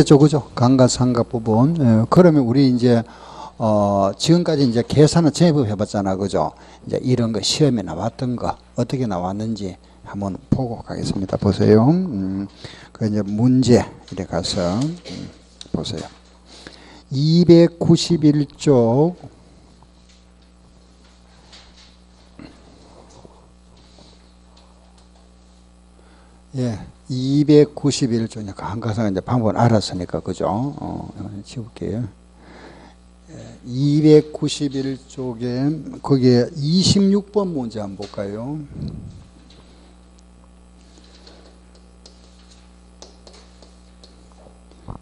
그죠? 감가상각 부분. 예, 그러면 우리 이제 지금까지 이제 계산은 제법 해봤잖아, 그죠? 이제 이런 거 시험에 나왔던 거 어떻게 나왔는지 한번 보고 가겠습니다. 보세요. 그 이제 문제 이래 가서 보세요. 291쪽. 예. 291쪽 감가상각 이제 방법을 알았으니까 그죠? 지울게요. 291쪽에 거기에 26번 문제 한번 볼까요?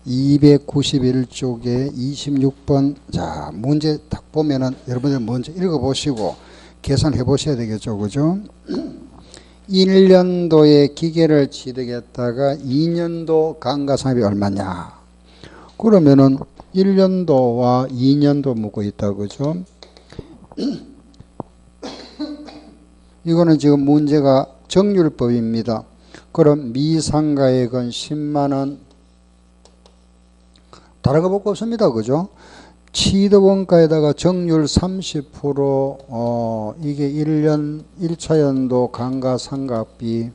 (291쪽에) 26번. 자, 문제 딱 보면은 여러분들 먼저 읽어보시고 계산해 보셔야 되겠죠, 그죠? 1년도에 기계를 취득했다가 2년도 감가상각이 얼마냐? 그러면은 1년도와 2년도 묻고 있다, 그죠? 이거는 지금 문제가 정률법입니다. 그럼 미상가액은 10만원. 다른 거 볼 거 없습니다, 그죠? 취득원가에다가 정률 30%, 이게 1년 1차 연도 감가상각비,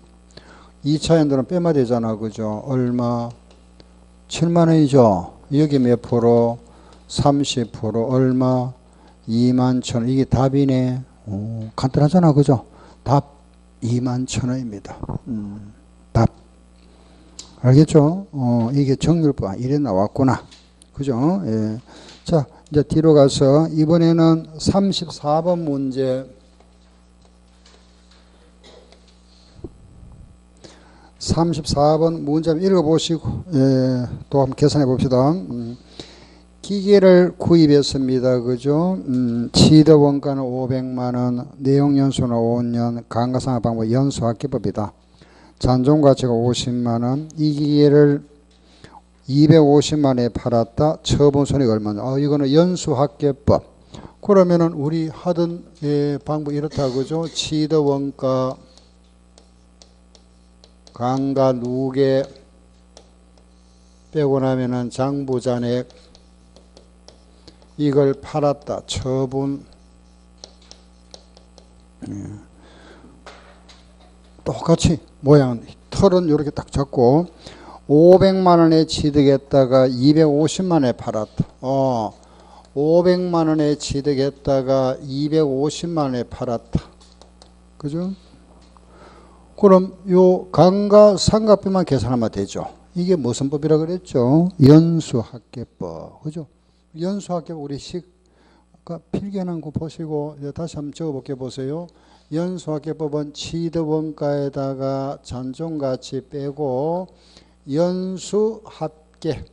2차 연도는 빼면 되잖아, 그죠? 얼마? 7만원이죠. 여기 몇 프로? 30%. 얼마? 21,000원. 이게 답이네. 간단하잖아, 그죠? 답 21,000원입니다. 답. 알겠죠? 이게 정률법. 이래 나왔구나. 그죠? 예. 자, 이제 뒤로 가서 이번에는 34번 문제. 34번 문제 한번 읽어보시고, 예, 또 한번 계산해 봅시다. 기계를 구입했습니다. 그죠? 취득원가는 500만원, 내용연수는 5년, 감가상각 방법 연수합계법이다. 잔존가치가 50만원, 이 기계를 250만원에 팔았다. 처분손익 얼마냐? 이거는 연수합계법. 그러면은 우리 하던 방법 이렇다, 그죠? 취득원가, 감가 누계 빼고 나면은 장부잔액, 이걸 팔았다. 처분. 똑같이 모양 털은 이렇게 딱 잡고 500만원에 취득했다가 250만원에 팔았다. 500만원에 취득했다가 250만원에 팔았다. 그죠? 그럼 요 감가상각비만 계산하면 되죠. 이게 무슨 법이라 그랬죠? 연수합계법. 그죠? 연수합계법 우리 필기하는 거 보시고 다시 한번 적어볼게 보세요. 연수합계법은 취득원가에다가 잔존가치 빼고 연수합계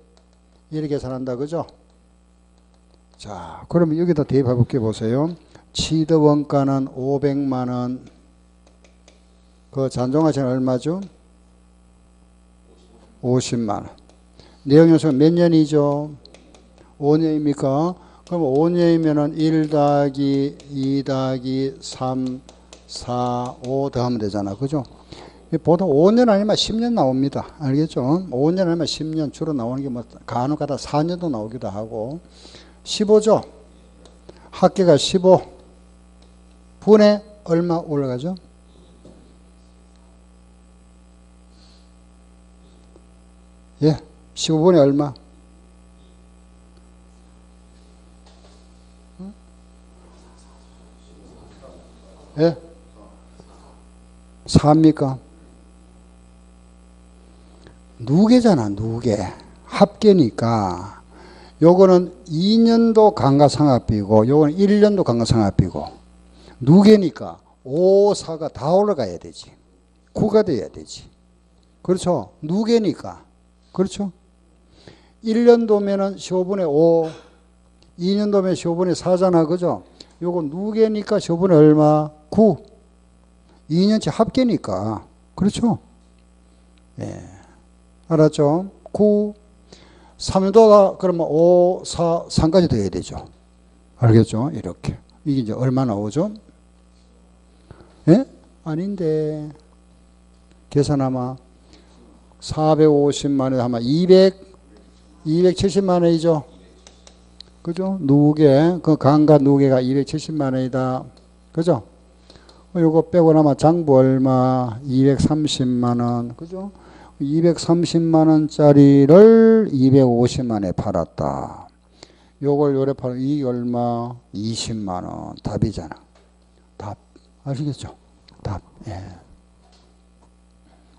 이렇게 계산한다, 그죠? 자, 그러면 여기다 대입해 볼게 보세요. 취득원가는 500만원, 그 잔존가치는 얼마죠? 50만원. 내용연수가 몇 년이죠? 5년입니까? 그럼 5년이면은 1 더하기 2 더하기 3, 4, 5 더하면 되잖아, 그죠? 보통 5년 아니면 10년 나옵니다. 알겠죠? 5년 아니면 10년 주로 나오는 게 뭐 간혹 가다 4년도 나오기도 하고. 15죠? 합계가 15 분에 얼마 올라가죠? 예, 15분에 얼마? 예? 4입니까? 누계잖아, 누계. 합계니까. 요거는 2년도 감가상각비고, 요거는 1년도 감가상각비고. 누계니까 5, 4가 다 올라가야 되지. 9가 돼야 되지. 그렇죠? 누계니까. 그렇죠? 1년도면은 15분의 5, 2년도면 15분의 4잖아, 그죠? 요거 누계니까 15분의 얼마? 9. 2년치 합계니까. 그렇죠? 예. 알았죠? 9. 3년도가 그러면 5, 4, 3까지 더해야 되죠. 알겠죠? 이렇게. 이게 이제 얼마 나오죠? 예? 아닌데. 계산하면 450만원 하면 200 270만 원이죠. 그죠? 누계, 그 강과 누계가 270만 원이다. 그죠? 요거 빼고 나면 장부 얼마? 230만 원. 그죠? 230만 원짜리를 250만 원에 팔았다. 요걸 요래 팔아. 이게 얼마? 20만 원. 답이잖아. 답. 아시겠죠? 답. 예.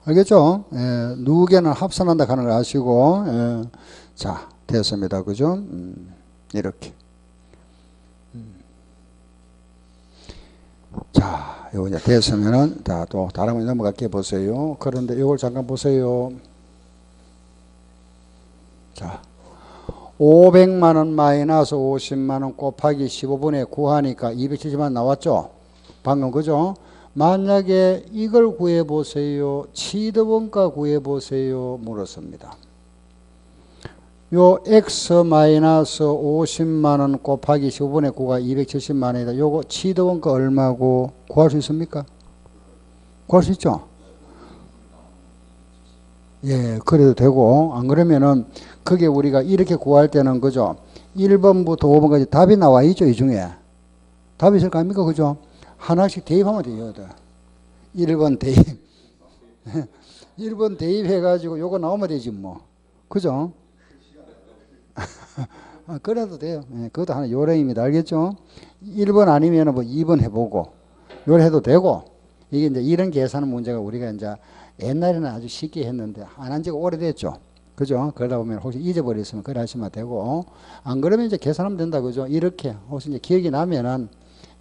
알겠죠? 예. 누계는 합산한다 하는 걸 아시고. 예. 자, 됐습니다. 그죠? 이렇게. 자, 요거 이제 됐으면은, 자, 또 다른 거 넘어갈게 보세요. 그런데 요걸 잠깐 보세요. 자, 500만 원 마이너스 50만 원 곱하기 15분의 9 하니까 270만 원 나왔죠? 방금, 그죠? 만약에 이걸 구해보세요. 치드원가 구해보세요. 물었습니다. 요 x 마이너스 50만 원 곱하기 15분의 9가 270만 원이다. 요거 치드원가 얼마고 구할 수 있습니까? 구할 수 있죠? 예, 그래도 되고, 안 그러면은 그게 우리가 이렇게 구할 때는 그죠? 1번부터 5번까지 답이 나와 있죠, 이 중에. 답이 있을 거 아닙니까? 그죠? 하나씩 대입하면 돼요. 1번 대입. 1번 대입해가지고 요거 나오면 되지 뭐. 그죠? 그래도 돼요. 예, 그것도 하나 요령입니다. 알겠죠? 1번 아니면 뭐 2번 해보고, 요래도 되고, 이게 이제 이런 계산 문제가 우리가 이제 옛날에는 아주 쉽게 했는데, 안 한 지가 오래됐죠. 그죠? 그러다 보면 혹시 잊어버렸으면 그래 하시면 되고, 안 그러면 이제 계산하면 된다. 그죠? 이렇게, 혹시 이제 기억이 나면은,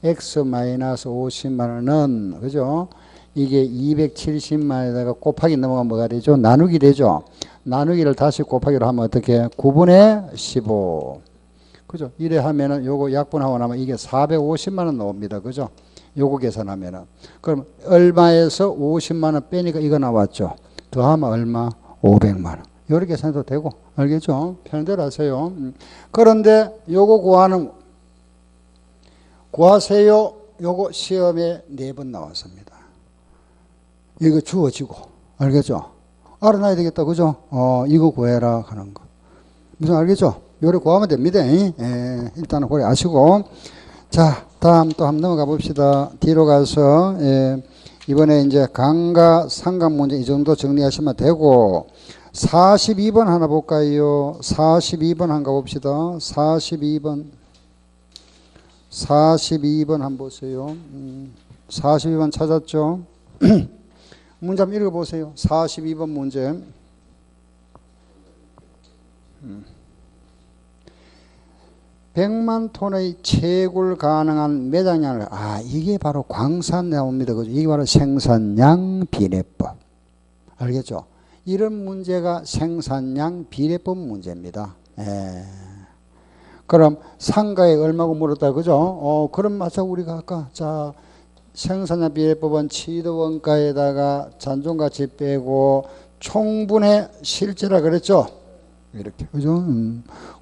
x 마이너스 50만 원은, 그죠? 이게 270만 원에다가 곱하기 넘어가면 뭐가 되죠? 나누기 되죠? 나누기를 다시 곱하기로 하면 어떻게? 9분의 15. 그죠? 이래 하면은 요거 약분하고 나면 이게 450만 원 나옵니다. 그죠? 요거 계산하면은. 그럼 얼마에서 50만 원 빼니까 이거 나왔죠? 더하면 얼마? 500만 원. 요렇게 계산해도 되고. 알겠죠? 편대로 하세요. 그런데 요거 구하세요. 요거 시험에 4번 나왔습니다. 이거 주어지고. 알겠죠? 알아놔야 되겠다. 그죠? 이거 구해라 하는 거. 무슨 알겠죠? 요래 구하면 됩니다. 예, 일단은 그래 아시고. 자, 다음 또 한번 넘어가 봅시다. 뒤로 가서, 예, 이번에 이제 강과 상관 문제 이 정도 정리하시면 되고, 42번 하나 볼까요? 42번 한번 가봅시다. 42번. 42번 한번 보세요. 42번 찾았죠? 문제 한번 읽어보세요. 42번 문제. 100만 톤의 채굴 가능한 매장량을, 이게 바로 광산 나옵니다. 그죠? 이게 바로 생산량 비례법. 알겠죠? 이런 문제가 생산량 비례법 문제입니다. 예. 그럼 상가에 얼마고 물었다. 그죠? 그럼 맞아. 우리가 아까, 자, 생산량 비례법은 치드원가에다가 잔존가치 빼고 총분의 실제라 그랬죠? 이렇게. 그죠?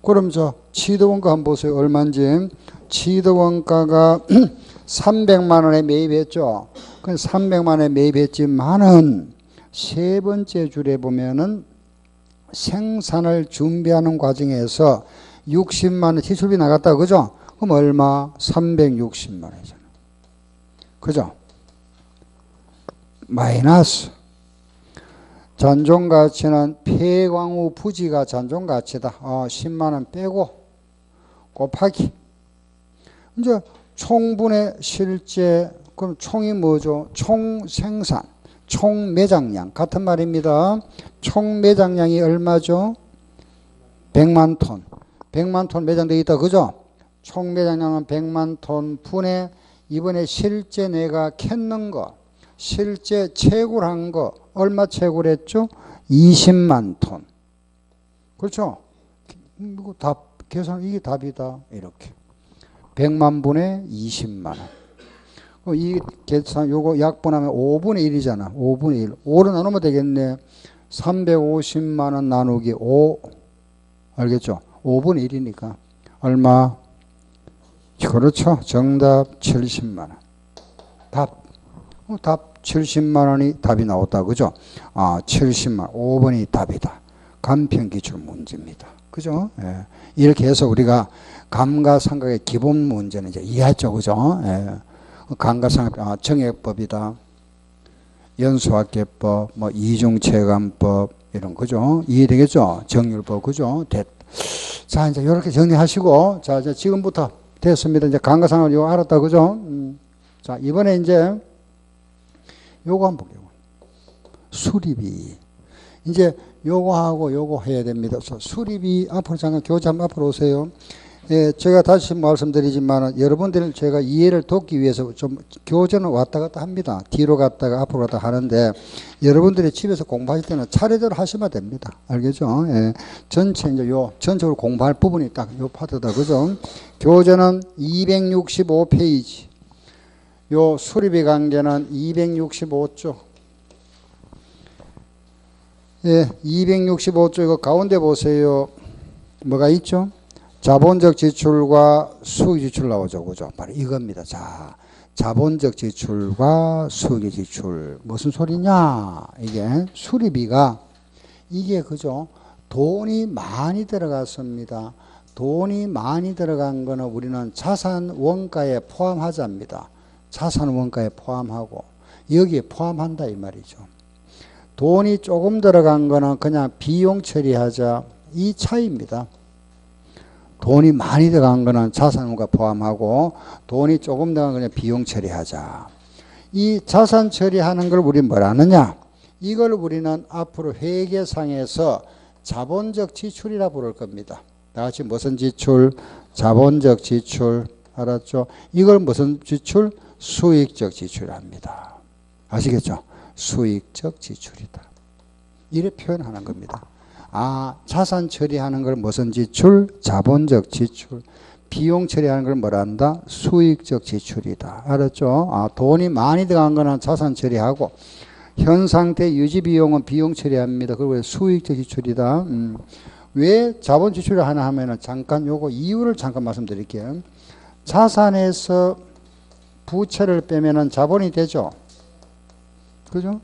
그럼 저 치드원가 한번 보세요. 얼마인지. 치드원가가 300만 원에 매입했죠. 그 300만 원에 매입했지만은 세 번째 줄에 보면은 생산을 준비하는 과정에서 60만 원 지출비 나갔다. 그죠? 그럼 얼마? 360만 원이잖아. 그죠? 마이너스 잔존가치는 폐광후 부지가 잔존가치다. 10만 원 빼고 곱하기 이제 총분의 실제. 그럼 총이 뭐죠? 총 생산, 총 매장량 같은 말입니다. 총 매장량이 얼마죠? 100만 톤. 100만 톤 매장되어 있다. 그죠? 총 매장량은 100만 톤 분의 이번에 실제 내가 캤는 거, 실제 채굴한 거, 얼마 채굴했죠? 20만 톤. 그렇죠? 이거 답, 계산, 이게 답이다. 이렇게. 100만 분의 20만 원. 이 계산, 요거 약분하면 5분의 1이잖아. 5분의 1. 5로 나누면 되겠네. 350만 원 나누기 5. 알겠죠? 5분의 1이니까. 얼마? 그렇죠. 정답 70만 원. 답. 답 70만 원이 답이 나왔다. 그죠? 70만 원. 5번이 답이다. 간편기출 문제입니다. 그죠? 예. 이렇게 해서 우리가 감가상각의 기본 문제는 이제 이해했죠. 그죠? 예. 감가상각, 정액법이다. 연수학계법, 뭐 이중체감법 이런 거죠. 이해되겠죠? 정률법 그죠? 자 이제 이렇게 정리하시고 자 이제 지금부터 됐습니다. 이제 감가상각을 요거 알았다 그죠? 자 이번에 이제 요거 한번 볼게요. 수리비 이제 요거하고 요거 해야 됩니다. 수리비 앞으로 잠깐 교재 한번 앞으로 오세요. 예, 제가 다시 말씀드리지만 여러분들 제가 이해를 돕기 위해서 좀 교재는 왔다 갔다 합니다. 뒤로 갔다가 앞으로 갔다 하는데 여러분들이 집에서 공부하실 때는 차례대로 하시면 됩니다. 알겠죠? 예, 전체 이제 요 전체적으로 공부할 부분이 딱 요 파트다. 그죠? 교재는 265페이지. 요 수리비 관계는 265쪽. 예, 265쪽 이거 가운데 보세요. 뭐가 있죠? 자본적 지출과 수익 지출 나오죠. 그죠? 바로 이겁니다. 자, 자본적 지출과 수익 지출. 무슨 소리냐? 이게 수리비가 이게 그죠? 돈이 많이 들어갔습니다. 돈이 많이 들어간 거는 우리는 자산 원가에 포함하자입니다. 자산 원가에 포함하고 여기에 포함한다 이 말이죠. 돈이 조금 들어간 거는 그냥 비용 처리하자 이 차이입니다. 돈이 많이 들어간 거는 자산원가 포함하고 돈이 조금 들어간 거는 비용 처리하자. 이 자산 처리하는 걸 우리 뭐라 하느냐? 이걸 우리는 앞으로 회계상에서 자본적 지출이라 부를 겁니다. 다 같이 무슨 지출? 자본적 지출. 알았죠? 이걸 무슨 지출? 수익적 지출합니다. 아시겠죠? 수익적 지출이다. 이렇게 표현하는 겁니다. 아, 자산 처리하는 걸 무슨 지출? 자본적 지출. 비용 처리하는 걸 뭐라 한다? 수익적 지출이다. 알았죠? 아, 돈이 많이 들어간 거는 자산 처리하고 현 상태 유지 비용은 비용 처리합니다. 그리고 수익적 지출이다. 왜 자본 지출을 하나 하면은 잠깐 요거 이유를 잠깐 말씀드릴게요. 자산에서 부채를 빼면은 자본이 되죠. 그죠?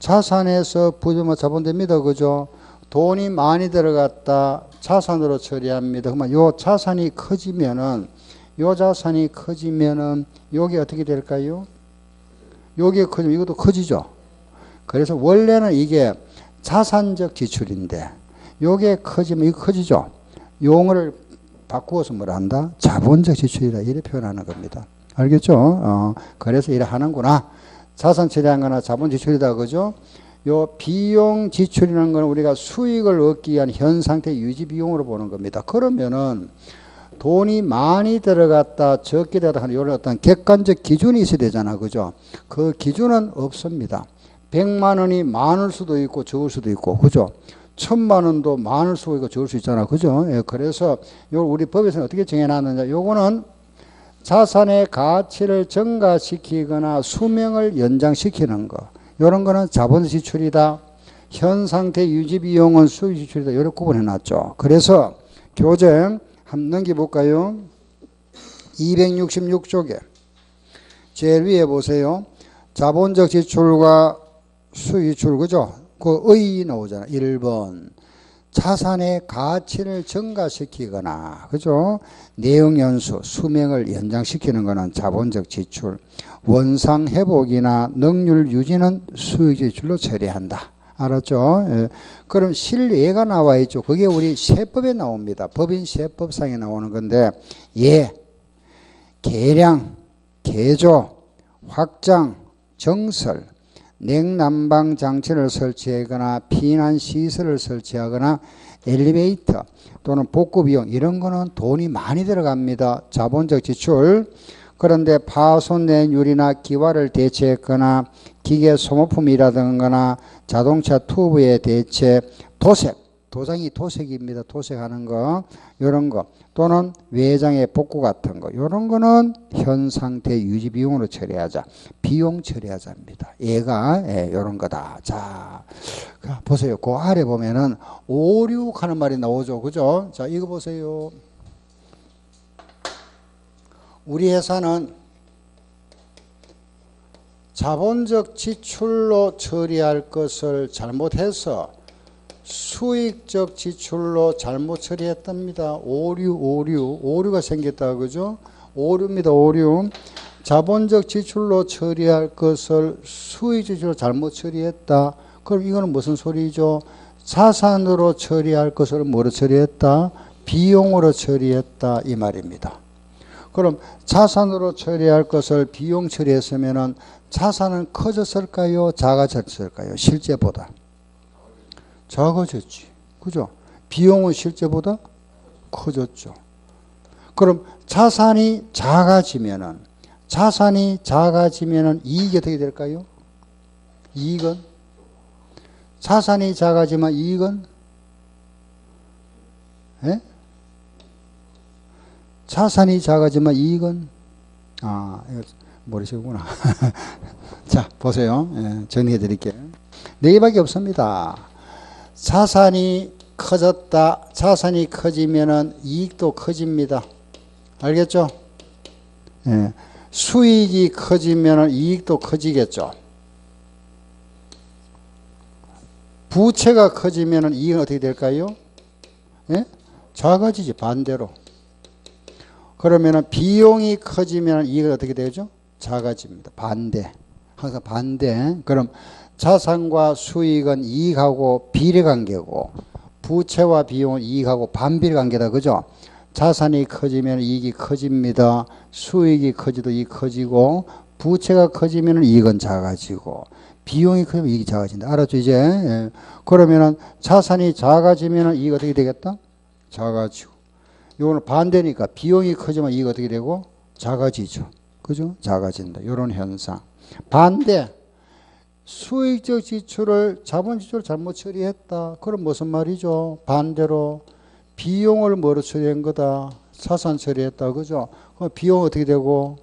자산에서 부채만 자본됩니다. 그죠? 돈이 많이 들어갔다 자산으로 처리합니다. 그러면 요 자산이 커지면은 요게 어떻게 될까요? 요게 커지면 이것도 커지죠. 그래서 원래는 이게 자산적 지출인데 요게 커지면 이거 커지죠. 용어를 바꾸어서 뭐라 한다? 자본적 지출이다 이렇게 표현하는 겁니다. 알겠죠? 그래서 이래 하는구나. 자산 처리한 거나 자본 지출이다 그죠? 요 비용 지출이라는 건 우리가 수익을 얻기 위한 현 상태 유지 비용으로 보는 겁니다. 그러면은 돈이 많이 들어갔다 적게 들어갔다 하는 이런 어떤 객관적 기준이 있어야 되잖아. 그죠? 그 기준은 없습니다. 100만 원이 많을 수도 있고 적을 수도 있고 그죠? 1000만 원도 많을 수 있고 적을 수 있잖아. 그죠? 예, 그래서 요 우리 법에서는 어떻게 정해놨느냐. 요거는 자산의 가치를 증가시키거나 수명을 연장시키는 거. 이런 거는 자본 지출이다. 현 상태 유지 비용은 수익 지출이다. 이렇게 구분해 놨죠. 그래서 교재 한번 넘겨볼까요? 266쪽에 제일 위에 보세요. 자본적 지출과 수익 지출 그죠? 그 의 나오잖아. 1번. 자산의 가치를 증가시키거나 그죠? 내용 연수, 수명을 연장시키는 것은 자본적 지출. 원상 회복이나 능률 유지는 수익 지출로 처리한다. 알았죠? 예. 그럼 실예가 나와 있죠. 그게 우리 세법에 나옵니다. 법인 세법상에 나오는 건데 예, 계량, 개조, 확장, 정설, 냉난방 장치를 설치하거나 피난시설을 설치하거나 엘리베이터 또는 복구비용 이런 거는 돈이 많이 들어갑니다. 자본적 지출. 그런데 파손된 유리나 기와를 대체했거나 기계 소모품이라든가 자동차 튜브의 대체, 도색, 도장이 도색입니다. 도색하는 거, 이런 거 또는 외장의 복구 같은 거 이런 거는 현 상태 유지 비용으로 처리하자. 비용 처리하자입니다. 얘가 이런 거다. 자, 보세요. 그 아래 보면은 5, 6 하는 말이 나오죠. 그죠? 자, 이거 보세요. 우리 회사는 자본적 지출로 처리할 것을 잘못해서 수익적 지출로 잘못 처리했답니다. 오류가 생겼다. 그죠? 오류입니다. 오류. 자본적 지출로 처리할 것을 수익 지출로 잘못 처리했다. 그럼 이거는 무슨 소리죠? 자산으로 처리할 것을 뭐로 처리했다? 비용으로 처리했다. 이 말입니다. 그럼 자산으로 처리할 것을 비용 처리했으면은 자산은 커졌을까요? 작아졌을까요? 실제보다. 작아졌지. 그죠? 비용은 실제보다 커졌죠. 그럼 자산이 작아지면은 이익이 어떻게 될까요? 이익은? 자산이 작아지면 이익은? 예? 자산이 작아지면 이익은? 이거 모르시구나. 자, 보세요. 예, 정리해 드릴게요. 네 개밖에 없습니다. 자산이 커졌다. 자산이 커지면은 이익도 커집니다. 알겠죠? 예. 수익이 커지면은 이익도 커지겠죠. 부채가 커지면은 이익은 어떻게 될까요? 예? 작아지지, 반대로. 그러면은 비용이 커지면 이익은 어떻게 되죠? 작아집니다. 반대. 항상 반대. 그럼 자산과 수익은 이익하고 비례관계고 부채와 비용은 이익하고 반비례 관계다. 그죠? 자산이 커지면 이익이 커집니다. 수익이 커지도 이익이 커지고 부채가 커지면 이익은 작아지고 비용이 커지면 이익이 작아진다. 알았죠 이제? 예. 그러면은 자산이 작아지면 이익이 어떻게 되겠다? 작아지고. 이거는 반대니까 비용이 커지면 이익이 어떻게 되고? 작아지죠. 그죠? 작아진다. 이런 현상. 반대. 수익적 지출을 자본 지출을 잘못 처리했다. 그럼 무슨 말이죠? 반대로 비용을 뭐로 처리한 거다? 자산 처리했다. 그죠? 그럼 비용 어떻게 되고?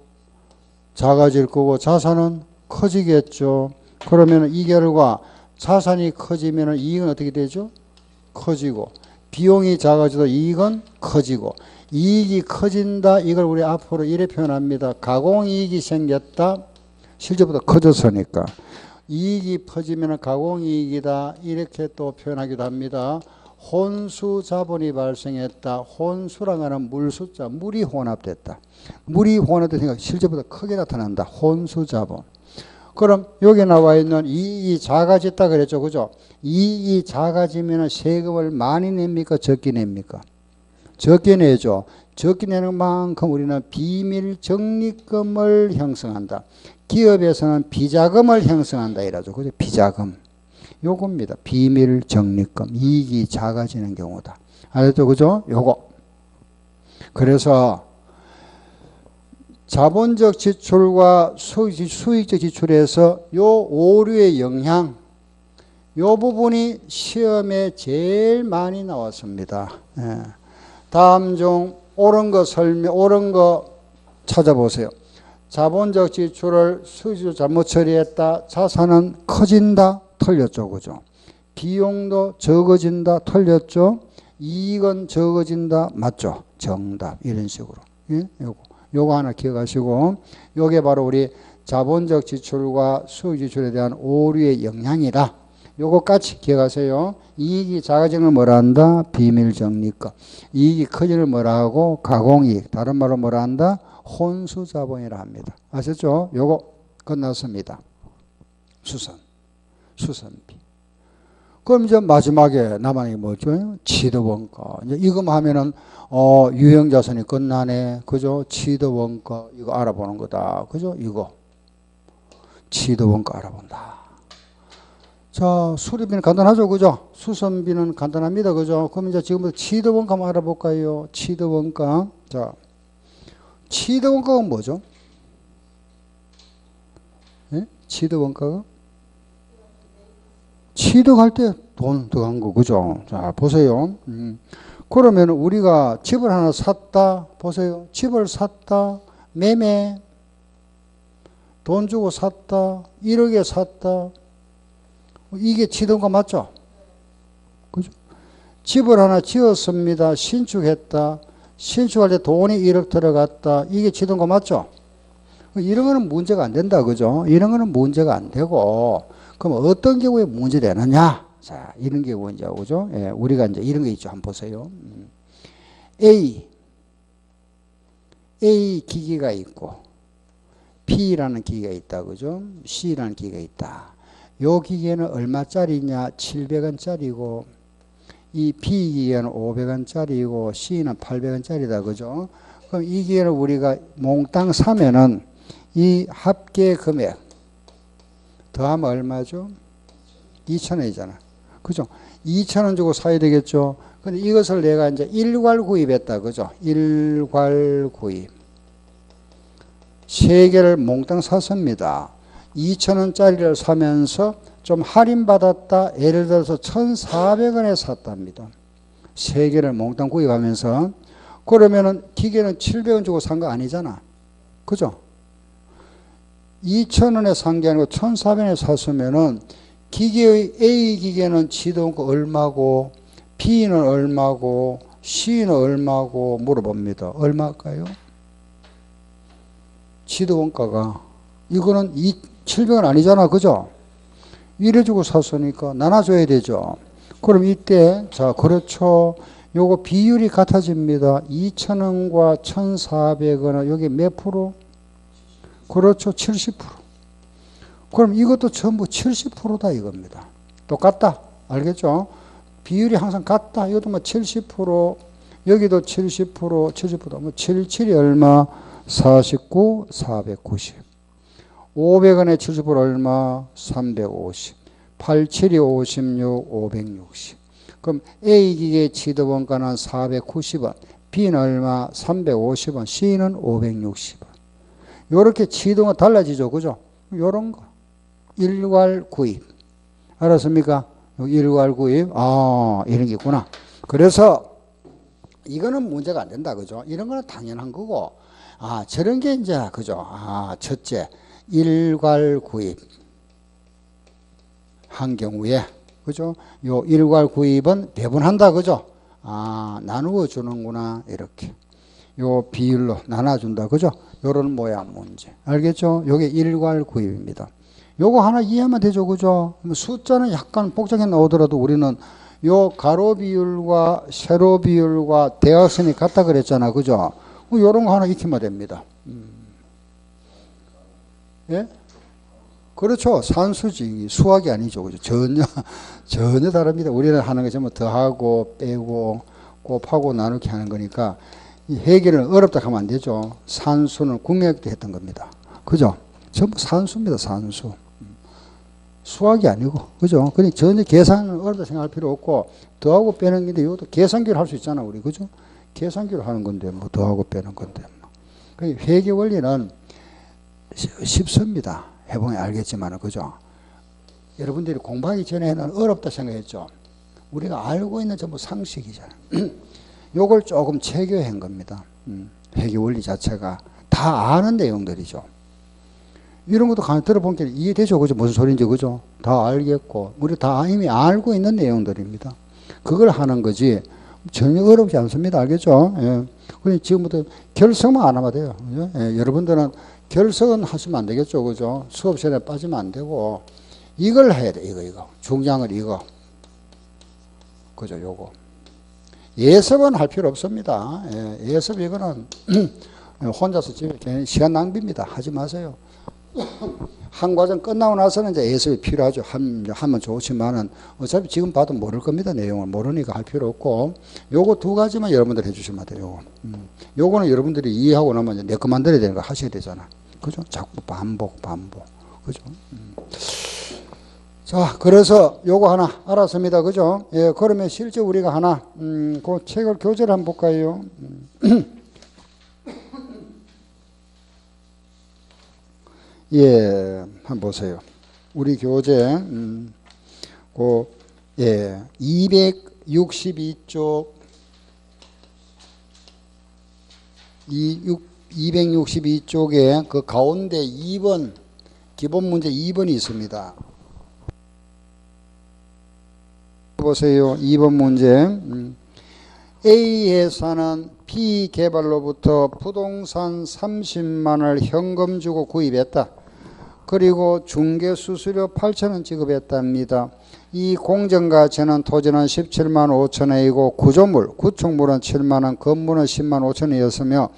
작아질 거고 자산은 커지겠죠. 그러면 이 결과 자산이 커지면 이익은 어떻게 되죠? 커지고 비용이 작아져도 이익은 커지고 이익이 커진다. 이걸 우리 앞으로 이렇게 표현합니다. 가공이익이 생겼다. 실제보다 커졌으니까. 이익이 커지면 가공이익이다. 이렇게 또 표현하기도 합니다. 혼수 자본이 발생했다. 혼수라는 거는 물수자, 물이 혼합됐다. 물이 혼합되니까 실제보다 크게 나타난다. 혼수 자본. 그럼 여기 나와 있는 이익이 작아졌다 그랬죠. 그죠? 이익이 작아지면 세금을 많이 냅니까? 적게 냅니까? 적게 내죠. 적게 내는 만큼 우리는 비밀 적립금을 형성한다. 기업에서는 비자금을 형성한다 이라죠. 그죠? 비자금. 요겁니다. 비밀 적립금. 이익이 작아지는 경우다. 알았죠? 그죠? 요거. 그래서 자본적 지출과 수익적 지출에서 요 오류의 영향, 요 부분이 시험에 제일 많이 나왔습니다. 예. 다음 중 옳은 거 찾아보세요. 자본적 지출을 수익적으로 잘못 처리했다. 자산은 커진다. 틀렸죠. 그죠? 비용도 적어진다. 틀렸죠? 이익은 적어진다. 맞죠? 정답. 이런 식으로. 예? 요거 하나 기억하시고, 요게 바로 우리 자본적 지출과 수익 지출에 대한 오류의 영향이다. 요거까지 기억하세요. 이익이 작아지는 걸 뭐라 한다? 비밀 적립금. 이익이 커지는 걸 뭐라 하고? 가공이익. 다른 말로 뭐라 한다? 혼수 자본이라 합니다. 아셨죠? 요거 끝났습니다. 수선비. 그럼 이제 마지막에 남아있는 게 뭐죠? 취득원가. 이제 이거만 하면은, 유형자산이 끝나네. 그죠? 취득원가. 이거 알아보는 거다. 그죠? 이거. 취득원가 알아본다. 자, 수리비는 간단하죠. 그죠? 수선비는 간단합니다. 그죠? 그럼 이제 지금부터 취득원가 한번 알아볼까요? 취득원가. 자, 취득원가가 뭐죠? 예? 취득원가가? 취득할 때 돈 들어간 거, 그죠? 자, 보세요. 그러면 우리가 집을 하나 샀다. 보세요. 집을 샀다. 매매. 돈 주고 샀다. 1억에 샀다. 이게 취득원가 맞죠? 그죠? 집을 하나 지었습니다. 신축했다. 신축할 때 돈이 1억 들어갔다. 이게 취득원가 맞죠? 이런 거는 문제가 안 된다. 그죠? 이런 거는 문제가 안 되고, 그럼 어떤 경우에 문제되느냐? 자, 이런 게 먼저 오죠. 예, 우리가 이제 이런 게 있죠. 한번 보세요. A 기계가 있고, B라는 기계가 있다. 그죠? C라는 기계가 있다. 요 기계는 얼마짜리냐? 700원짜리고, 이 B 기계는 500원짜리고, C는 800원짜리다. 그죠? 그럼 이 기계를 우리가 몽땅 사면은 이 합계 금액 더하면 얼마죠? 2,000원이잖아. 그죠? 2,000원 주고 사야 되겠죠? 근데 이것을 내가 이제 일괄 구입했다. 그죠? 일괄 구입. 3개를 몽땅 샀습니다. 2,000원짜리를 사면서 좀 할인받았다. 예를 들어서 1,400원에 샀답니다. 3개를 몽땅 구입하면서. 그러면은 기계는 700원 주고 산 거 아니잖아. 그죠? 2,000원에 산 게 아니고 1,400원에 샀으면은 기계의 A 기계는 지도원가 얼마고 B는 얼마고 C는 얼마고 물어봅니다. 얼마일까요? 지도원가가 이거는 700원 아니잖아. 그죠? 이래 주고 샀으니까 나눠줘야 되죠. 그럼 이때 자 그렇죠. 요거 비율이 같아집니다. 2,000원과 1,400원은 여기 몇 프로? 그렇죠. 70%. 그럼 이것도 전부 70%다 이겁니다. 똑같다. 알겠죠? 비율이 항상 같다. 이것도 뭐 70%, 여기도 70%, 70%. 뭐 77이 얼마? 49, 490. 500원에 70% 얼마? 350. 87이 56, 560. 그럼 A 기계 지도원가는 490원, B는 얼마? 350원, C는 560원. 요렇게 지도가 달라지죠. 그죠? 요런 거. 일괄 구입. 알았습니까? 일괄 구입. 아, 이런 게 있구나. 그래서 이거는 문제가 안 된다. 그죠? 이런 거는 당연한 거고. 아, 저런 게 이제, 그죠? 아, 첫째. 일괄 구입. 한 경우에. 그죠? 요 일괄 구입은 배분한다. 그죠? 아, 나누어 주는구나. 이렇게. 요 비율로 나눠준다. 그죠? 요런 모양 문제. 알겠죠? 요게 일괄 구입입니다. 요거 하나 이해하면 되죠. 그죠? 숫자는 약간 복잡하게 나오더라도 우리는 요 가로 비율과 세로 비율과 대각선이 같다 그랬잖아. 그죠? 요런 거 하나 익히면 됩니다. 예? 그렇죠. 산수지. 수학이 아니죠. 그죠? 전혀 다릅니다. 우리는 하는 게 전부 더하고 빼고 곱하고 나누기 하는 거니까 이 해결은 어렵다 하면 안 되죠. 산수는 국민학교 때 했던 겁니다. 그죠? 전부 산수입니다. 산수. 수학이 아니고. 그죠? 그러니 전혀 계산은 어렵다 생각할 필요 없고 더하고 빼는 건데 이것도 계산기로 할 수 있잖아. 우리. 그죠? 계산기로 하는 건데 뭐 더하고 빼는 건데 뭐. 그러니까 회계 원리는 쉽습니다. 해보면 알겠지만, 그죠? 여러분들이 공부하기 전에는 어렵다 생각했죠. 우리가 알고 있는 전부 상식이잖아요. 요걸 조금 체교한 겁니다. 회계 원리 자체가 다 아는 내용들이죠. 이런 것도 간단히 들어보니까 이해되죠. 그죠? 무슨 소리인지, 그죠? 다 알겠고, 우리 다 이미 알고 있는 내용들입니다. 그걸 하는 거지, 전혀 어렵지 않습니다. 알겠죠? 예. 그러니 지금부터 결석만 안 하면 돼요. 그죠? 예. 여러분들은 결석은 하시면 안 되겠죠. 그죠? 수업 시간에 빠지면 안 되고, 이걸 해야 돼. 이거. 중장을 이거. 그죠? 요거. 예습은 할 필요 없습니다. 예. 예습 이거는 혼자서 집에 시간 낭비입니다. 하지 마세요. 한 과정 끝나고 나서는 이제 예습이 필요하죠. 하면 좋지만은 어차피 지금 봐도 모를 겁니다. 내용을 모르니까 할 필요 없고, 요거 두 가지만 여러분들 해주시면 돼요. 요거는 여러분들이 이해하고 나면 이제 내 거 만들어야 되는 거 하셔야 되잖아. 그죠? 자꾸 반복. 그죠? 자, 그래서 요거 하나 알았습니다. 그죠? 예, 그러면 실제 우리가 하나, 그 책을 교재를 한번 볼까요? 예, 한번 보세요. 우리 교재, 262쪽, 262쪽에 그 가운데 2번, 기본 문제 2번이 있습니다. 보세요. 2번 문제. A 회사는 B 개발로부터 부동산 30만 원을 현금 주고 구입했다. 그리고 중개수수료 8,000원 지급했답니다. 이 공정가치는 토지는 17만 5천원이고 구조물, 구축물은 7만원, 건물은 10만 5천원이었으며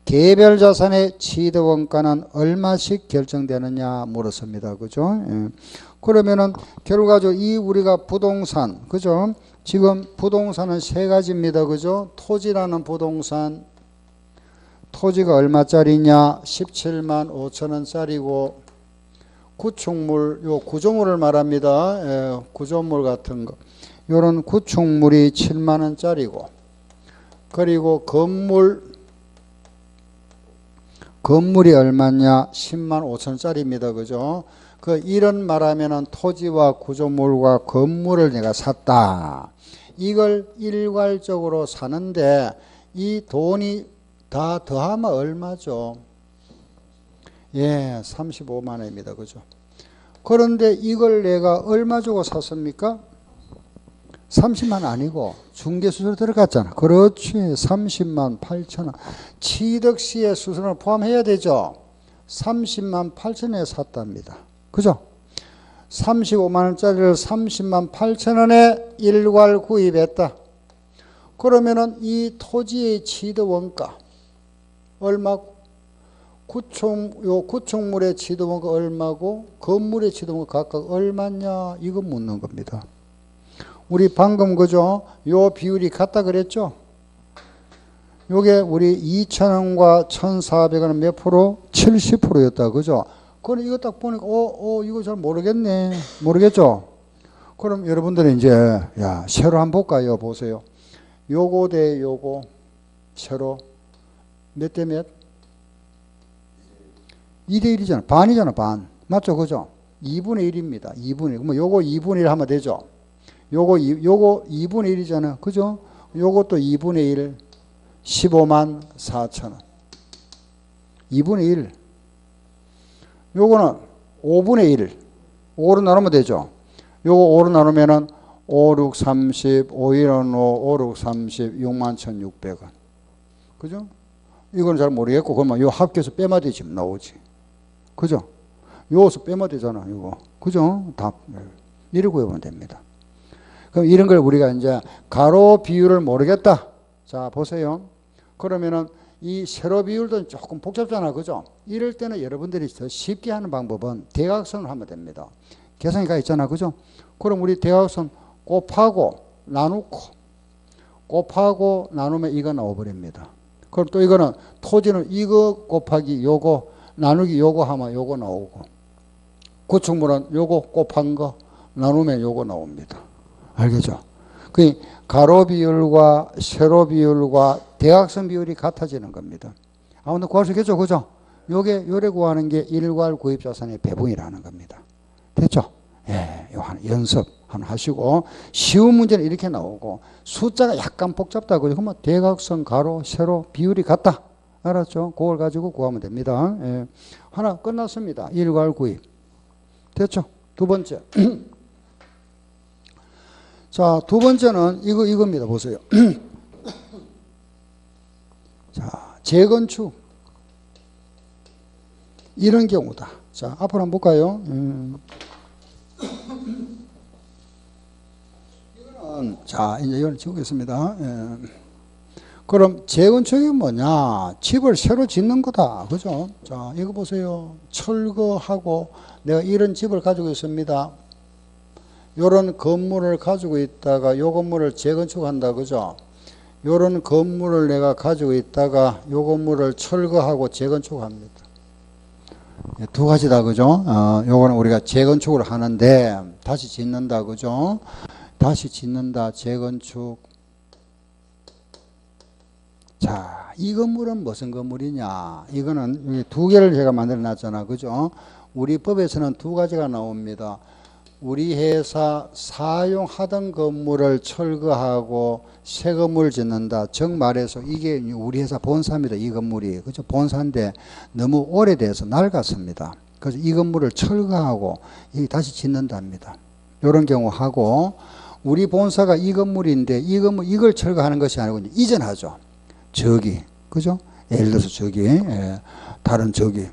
개별 자산의 취득원가는 얼마씩 결정되느냐 물었습니다. 그죠? 예. 그러면은 결과적으로 이 우리가 부동산, 그죠? 지금 부동산은 세 가지입니다. 그죠? 토지라는 부동산, 토지가 얼마짜리냐? 17만 5천원짜리고, 구축물, 요 구조물을 말합니다. 예, 구조물 같은 거. 요런 구축물이 7만원짜리고, 그리고 건물이 얼마냐? 10만 5천원짜리입니다. 그죠? 이런 말하면은 토지와 구조물과 건물을 내가 샀다. 이걸 일괄적으로 사는데 이 돈이 다 더하면 얼마죠? 예, 35만 원입니다. 그죠? 그런데 이걸 내가 얼마 주고 샀습니까? 30만 아니고 중개수수료 들어갔잖아. 그렇지. 30만 8천 원. 취득시에 수수료를 포함해야 되죠. 30만 8천 원에 샀답니다. 그죠? 35만 원짜리를 30만 8천 원에 일괄 구입했다. 그러면은 이 토지의 취득원가 얼마고? 구축물의 취득원가 얼마고 건물의 취득원가 각각 얼마냐? 이거 묻는 겁니다. 우리 방금 그죠? 요 비율이 같다 그랬죠? 요게 우리 2,000원과 1,400원은 몇 프로? 70%였다. 그죠? 그럼 이거 딱 보니까 이거 잘 모르겠네. 모르겠죠? 그럼 여러분들은 이제 세로 한번 볼까요? 보세요. 요거 대 요거 세로 몇 대 몇? 2대 1이잖아. 반이잖아. 반. 맞죠? 그죠? 2분의 1입니다. 2분의 1. 그럼 요거 2분의 1 하면 되죠? 요거 2분의 1이잖아. 그죠? 요것도 2분의 1. 15만 4천 원. 2분의 1. 요거는 5분의 1. 5로 나누면 되죠? 요거 5로 나누면은 5, 6, 30, 5, 1은 5, 5, 6, 30, 6만 1,600원. 그죠? 이건 잘 모르겠고, 그러면 요 합계해서 빼면 되지, 나오지. 그죠? 요것서 빼면 되잖아, 이거. 그죠? 답. 이를 구해보면 됩니다. 그럼 이런 걸 우리가 이제 가로 비율을 모르겠다. 자, 보세요. 그러면은 이 세로 비율도 조금 복잡잖아. 그죠? 이럴 때는 여러분들이 더 쉽게 하는 방법은 대각선을 하면 됩니다. 계산기가 있잖아. 그죠? 그럼 우리 대각선 곱하고 나누면 이거 나와버립니다. 그럼 또 이거는 토지는 이거 곱하기 요거 나누기 요거 하면 요거 나오고, 구축물은 요거 곱한 거 나누면 요거 나옵니다. 알겠죠? 그 가로 비율과 세로 비율과 대각선 비율이 같아지는 겁니다. 아무튼 구할 수 있겠죠? 그죠? 요래 구하는 게 일괄 구입자산의 배분이라는 겁니다. 됐죠? 예, 요 연습 한번 하시고, 쉬운 문제는 이렇게 나오고, 숫자가 약간 복잡다고 그러면 대각선, 가로, 세로 비율이 같다. 알았죠? 그걸 가지고 구하면 됩니다. 예. 하나 끝났습니다. 일괄 구입. 됐죠? 두 번째. 자, 두 번째는 이겁니다. 보세요. 자, 재건축. 이런 경우다. 자, 앞으로 한번 볼까요? 이거는, 자, 이제 이걸 지우겠습니다. 그럼 재건축이 뭐냐? 집을 새로 짓는 거다. 그죠? 자, 이거 보세요. 철거하고 내가 이런 집을 가지고 있습니다. 요런 건물을 가지고 있다가 요 건물을 재건축한다. 그죠? 요런 건물을 내가 가지고 있다가 요 건물을 철거하고 재건축합니다. 두 가지다. 그죠? 요거는 우리가 재건축을 하는데 다시 짓는다. 그죠? 다시 짓는다. 재건축. 자, 이 건물은 무슨 건물이냐? 이거는 두 개를 제가 만들어 놨잖아. 그죠? 우리 법에서는 두 가지가 나옵니다. 우리 회사 사용하던 건물을 철거하고 새 건물을 짓는다. 즉 말해서 이게 우리 회사 본사입니다. 이 건물이. 그죠? 본사인데 너무 오래돼서 낡았습니다. 그래서 이 건물을 철거하고 다시 짓는답니다. 이런 경우 하고, 우리 본사가 이 건물인데 이걸 철거하는 것이 아니고 이전하죠. 저기, 그죠? 예를 들어서 저기, 다른 저기,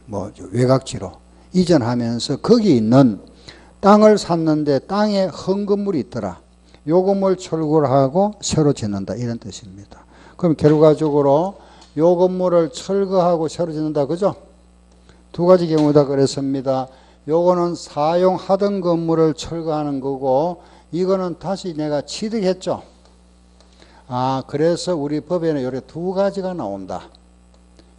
외곽지로 이전하면서 거기 있는 땅을 샀는데 땅에 헌 건물이 있더라. 요 건물 철거를 하고 새로 짓는다. 이런 뜻입니다. 그럼 결과적으로 요 건물을 철거하고 새로 짓는다. 그죠? 두 가지 경우다 그랬습니다. 요거는 사용하던 건물을 철거하는 거고 이거는 다시 내가 취득했죠. 아, 그래서 우리 법에는 요래 두 가지가 나온다.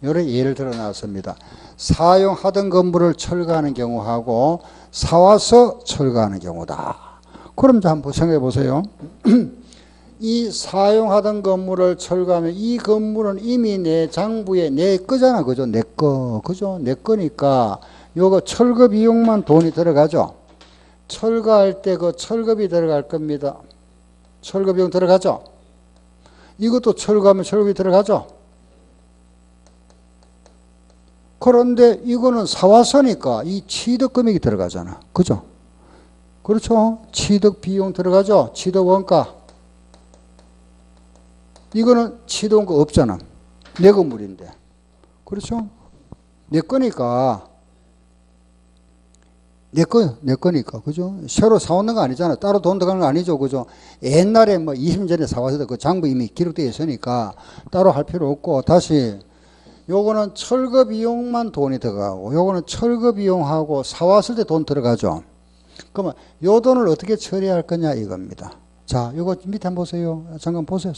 요래 예를 들어 놨습니다. 사용하던 건물을 철거하는 경우하고 사와서 철거하는 경우다. 그럼 한번 생각해 보세요. 이 사용하던 건물을 철거하면 이 건물은 이미 내 장부에 내 거잖아. 그죠? 내 거. 그죠? 내 거니까 요거 철거 비용만 돈이 들어가죠. 철거할 때 그 철거비 들어갈 겁니다. 철거 비용 들어가죠. 이것도 철거하면 철거비 들어가죠. 그런데 이거는 사와서니까 이 취득 금액이 들어가잖아. 그죠? 그렇죠? 취득 비용 들어가죠. 취득 원가. 이거는 취득 원가 없잖아. 내 건물인데. 그렇죠? 내 거니까. 내 거니까. 그죠? 새로 사오는 거 아니잖아. 따로 돈 들어가는 거 아니죠. 그죠? 옛날에 뭐 20년 전에 사와서 그 장부 이미 기록되어 있으니까 따로 할 필요 없고, 다시 요거는 철거 비용만 돈이 들어가고, 요거는 철거 비용하고 사왔을 때 돈 들어가죠. 그러면 요 돈을 어떻게 처리할 거냐 이겁니다. 자, 요거 밑에 한번 보세요. 잠깐 보세요.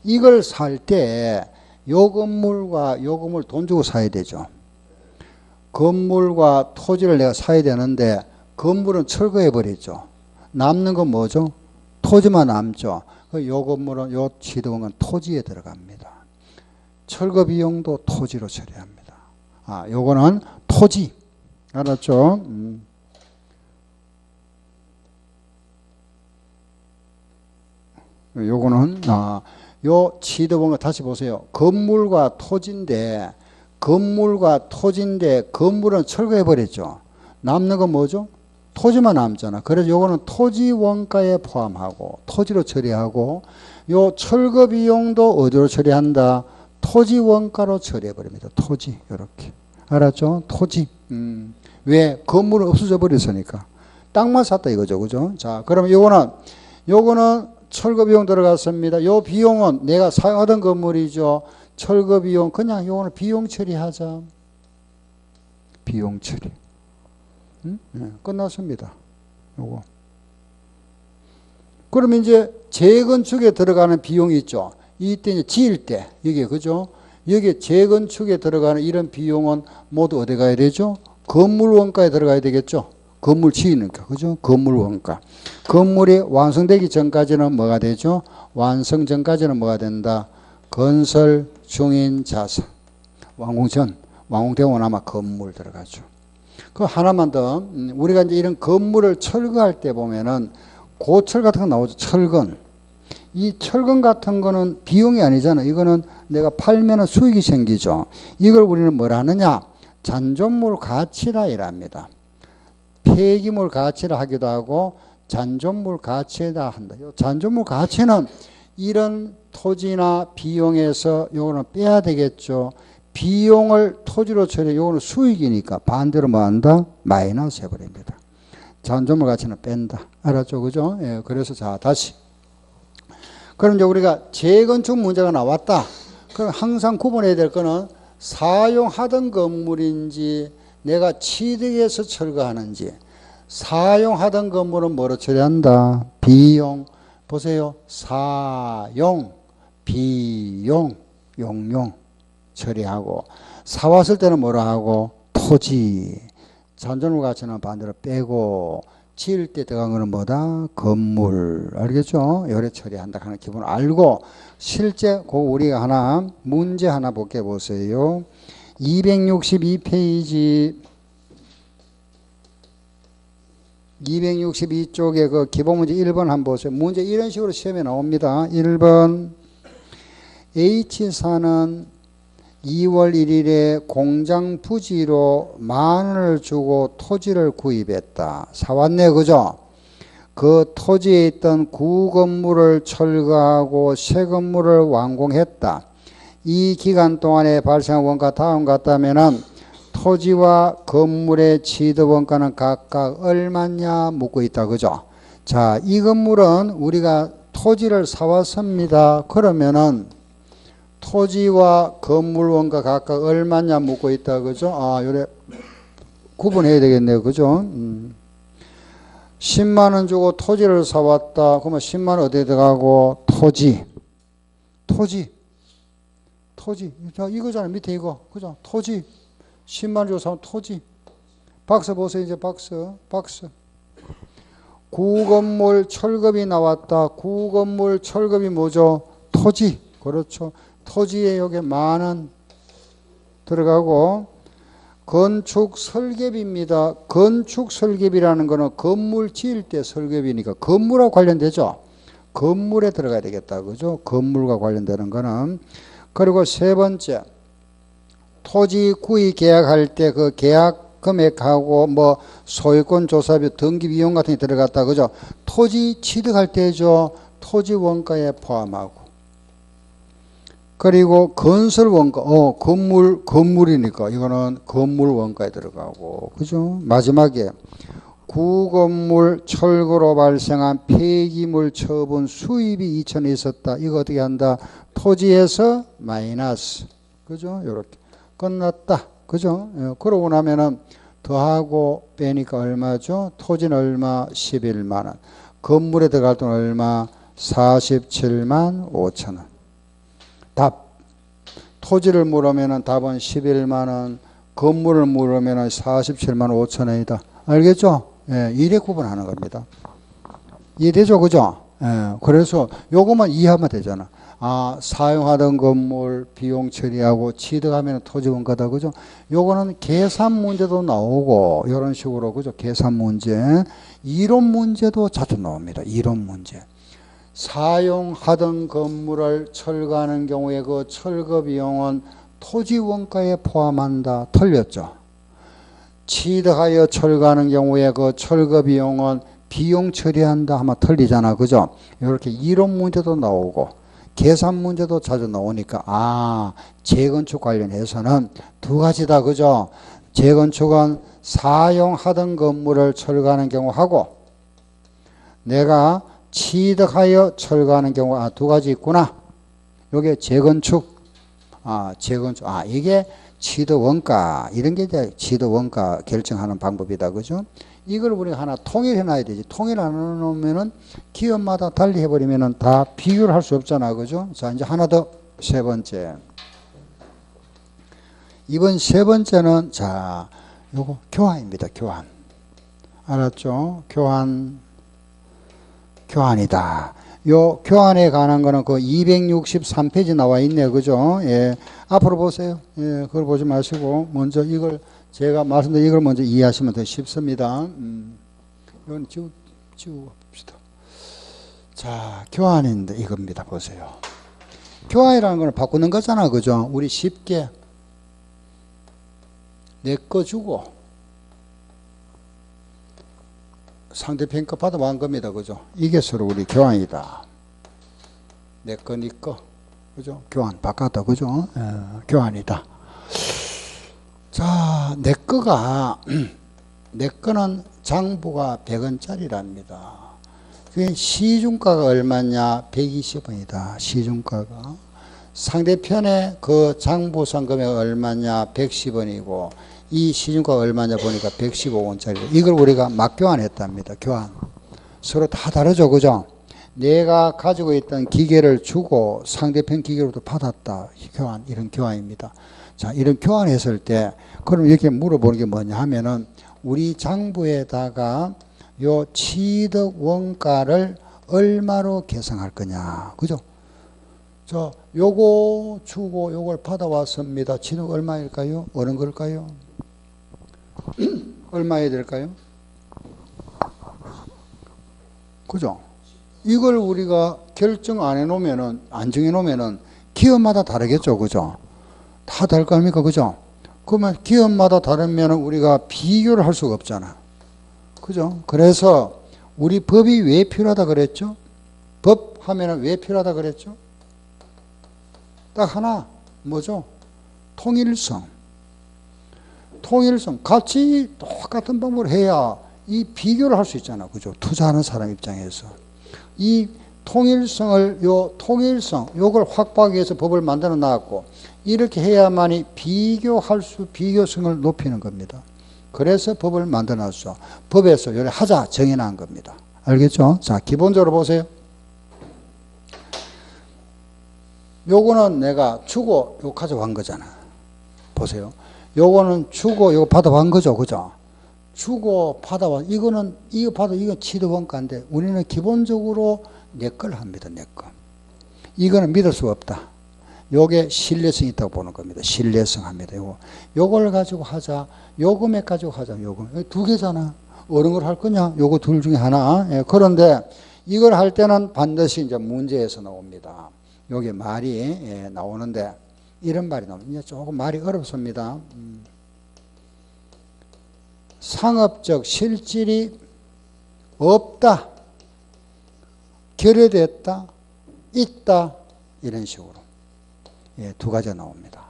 이걸 살 때 요 건물과 요 건물 돈 주고 사야 되죠. 건물과 토지를 내가 사야 되는데 건물은 철거해 버리죠. 남는 건 뭐죠? 토지만 남죠. 요 건물은 요 취득원은 토지에 들어갑니다. 철거 비용도 토지로 처리합니다. 아, 요거는 토지. 알았죠? 요거는 요 취득원가 다시 보세요. 건물과 토지인데 건물은 철거해 버렸죠. 남는 건 뭐죠? 토지만 남잖아. 그래서 요거는 토지 원가에 포함하고 토지로 처리하고, 요 철거 비용도 어디로 처리한다? 토지 원가로 처리해 버립니다. 토지. 요렇게. 알았죠? 토지. 왜? 건물은 없어져 버렸으니까. 땅만 샀다 이거죠. 그죠? 자, 그러면 요거는 철거 비용 들어갔습니다. 요 비용은 내가 사용하던 건물이죠. 철거 비용, 그냥 요거는 비용 처리하자. 비용 처리. 네, 끝났습니다. 요거. 그러면 이제 재건축에 들어가는 비용이 있죠. 이때 이제 지을 때, 여기, 그죠? 여기 재건축에 들어가는 이런 비용은 모두 어디 가야 되죠? 건물 원가에 들어가야 되겠죠? 건물 지으니까, 그죠? 건물 원가. 건물이 완성되기 전까지는 뭐가 되죠? 완성 전까지는 뭐가 된다? 건설 중인 자산. 완공 전, 완공되고 나면 건물 들어가죠. 그 하나만 더, 우리가 이제 이런 건물을 철거할 때 보면은 고철 같은 거 나오죠. 철근. 이 철근 같은 거는 비용이 아니잖아. 이거는 내가 팔면은 수익이 생기죠. 이걸 우리는 뭐라 하느냐? 잔존물 가치라 이랍니다. 폐기물 가치라 하기도 하고 잔존물 가치에다 한다. 요 잔존물 가치는 이런 토지나 비용에서 요거는 빼야 되겠죠. 비용을 토지로 처리, 요거는 수익이니까 반대로 뭐 한다? 마이너스 해버립니다. 잔존물 가치는 뺀다. 알았죠? 그죠? 예, 그래서 자, 다시. 그럼 이제 우리가 재건축 문제가 나왔다. 그럼 항상 구분해야 될 거는 사용하던 건물인지 내가 취득해서 철거하는지. 사용하던 건물은 뭐로 처리한다? 비용. 보세요. 사용, 비용, 용용 처리하고, 사왔을 때는 뭐라 하고? 토지. 잔존물 가치는 반대로 빼고, 지을 때 들어간 거는 뭐다? 건물. 알겠죠? 요래 처리한다 하는 기본을 알고, 실제 우리가 하나 문제 하나 볼게 보세요. 262페이지 262쪽에 그 기본문제 1번 한번 보세요. 문제 이런 식으로 시험에 나옵니다. 1번 H사는 2월 1일에 공장 부지로 10,000원을 주고 토지를 구입했다. 사왔네, 그죠? 그 토지에 있던 구건물을 철거하고 새 건물을 완공했다. 이 기간 동안에 발생한 원가 다음 같다면은 토지와 건물의 취득원가는 각각 얼마냐 묻고 있다. 그죠? 자, 이 건물은 우리가 토지를 사왔습니다. 그러면은 토지와 건물 원가 각각 얼마냐 묻고 있다. 그죠? 아, 요래 구분해야 되겠네요. 그죠? 10만 원 주고 토지를 사왔다. 그러면 10만 원 어디에 들어가고? 토지. 자, 이거잖아요. 밑에 이거. 그죠? 토지. 10만 원 주고 사면 토지. 박스 보세요. 이제 박스. 구건물 철급이 나왔다. 구건물 철급이 뭐죠? 토지. 그렇죠. 토지에 여기 만원 들어가고, 건축 설계비입니다. 건축 설계비라는 거는 건물 지을 때 설계비니까 건물하고 관련되죠. 건물에 들어가야 되겠다. 그죠? 건물과 관련되는 거는. 그리고 세 번째, 토지 구입 계약할 때 그 계약 금액하고 뭐 소유권 조사비, 등기 비용 같은 게 들어갔다. 그죠? 토지 취득할 때죠. 토지 원가에 포함하고. 그리고 건설 원가, 건물이니까 이거는 건물 원가에 들어가고, 그죠? 마지막에 구건물 철거로 발생한 폐기물 처분 수입이 2천에 있었다. 이거 어떻게 한다? 토지에서 마이너스, 그죠? 요렇게 끝났다, 그죠? 그러고 나면은 더하고 빼니까 얼마죠? 토지는 얼마? 11만 원. 건물에 들어갈 돈 얼마? 47만 5천 원. 답. 토지를 물으면 답은 11만 원, 건물을 물으면 47만 5천 원이다. 알겠죠? 예, 이래 구분하는 겁니다. 이해되죠? 그죠? 예, 그래서 요것만 이해하면 되잖아. 아, 사용하던 건물 비용 처리하고 취득하면 토지 원가다. 그죠? 요거는 계산 문제도 나오고, 이런 식으로, 그죠? 계산 문제. 이론 문제도 자주 나옵니다. 이론 문제. 사용하던 건물을 철거하는 경우에 그 철거 비용은 토지 원가에 포함한다. 틀렸죠. 취득하여 철거하는 경우에 그 철거 비용은 비용 처리한다 하면 틀리잖아. 그죠? 이렇게 이론 문제도 나오고 계산 문제도 자주 나오니까 재건축 관련해서는 두 가지다. 그죠? 재건축은 사용하던 건물을 철거하는 경우하고 내가 취득하여 철거하는 경우가 두 가지 있구나. 요게 재건축. 이게 취득 원가. 이런 게 이제 취득 원가 결정하는 방법이다. 그죠? 이걸 우리가 하나 통일해 놔야 되지. 통일 안 해 놓으면은 기업마다 달리 해버리면은 다 비교를 할 수 없잖아. 그죠? 자, 이제 하나 더 세 번째. 이번 세 번째는 자, 요거 교환입니다. 교환. 알았죠? 교환이다. 요 교환에 관한 거는 그 263페이지 나와 있네요. 그죠? 예. 앞으로 보세요. 예. 그걸 보지 마시고 먼저 이걸 제가 말씀드린 이걸 먼저 이해하시면 더 쉽습니다. 이건 지우고 봅시다. 자, 교환인데 이겁니다. 보세요. 교환이라는 거는 바꾸는 거잖아. 그죠? 우리 쉽게 내 거 주고 상대편 거 받아만 겁니다. 그죠? 이게 서로 우리 교환이다. 내 거, 니 거. 그죠? 교환, 바꿨다. 그죠? 교환이다. 자, 내 거는 장부가 100원짜리랍니다. 그게 시중가가 얼마냐? 120원이다. 시중가가. 상대편의 그 장부 상금액 얼마냐? 110원이고, 이 시중가가 얼마냐 보니까 115원짜리. 이걸 우리가 맞교환했답니다. 교환. 서로 다 다르죠. 그죠? 내가 가지고 있던 기계를 주고 상대편 기계로도 받았다. 교환, 이런 교환입니다. 자, 이런 교환했을 때, 그럼 이렇게 물어보는 게 뭐냐 하면은, 우리 장부에다가 요 취득 원가를 얼마로 계산할 거냐. 그죠? 자, 요거 주고 요걸 받아왔습니다. 취득 얼마일까요? 어느 걸까요? 얼마여야 될까요? 그죠? 이걸 우리가 결정 안 해놓으면은, 안 정해놓으면은 기업마다 다르겠죠. 그죠? 다 다를 거 아닙니까? 그죠? 그러면 기업마다 다르면은 우리가 비교를 할 수가 없잖아. 그죠? 그래서 우리 법이 왜 필요하다 그랬죠? 법 하면은 왜 필요하다 그랬죠? 딱 하나, 뭐죠? 통일성. 통일성 같이 똑같은 방법으로 해야 이 비교를 할 수 있잖아. 그죠? 투자하는 사람 입장에서. 이 통일성을, 통일성, 요걸 확보하기 위해서 법을 만들어 놨고, 이렇게 해야만이 비교성을 높이는 겁니다. 그래서 법을 만들어 놨어. 법에서 요래 하자 정해놓은 겁니다. 알겠죠? 자, 기본적으로 보세요. 요거는 내가 주고, 요거 가져간 거잖아. 보세요. 요거는 주고, 요거 받아간 거죠. 그죠? 주고, 받아와. 이거 받아, 이건 취득원가인데, 우리는 기본적으로 내 걸 합니다. 내 거. 이거는 믿을 수가 없다. 요게 신뢰성이 있다고 보는 겁니다. 신뢰성 합니다. 요걸 가지고 하자. 요 금액 가지고 하자. 요금. 두 개잖아. 어느 걸 할 거냐? 요거 둘 중에 하나. 예, 그런데 이걸 할 때는 반드시 이제 문제에서 나옵니다. 요게 말이 예, 나오는데 이런 말이 나옵니다. 이제 조금 말이 어렵습니다. 상업적 실질이 없다. 결여됐다. 있다. 이런 식으로. 예, 두 가지가 나옵니다.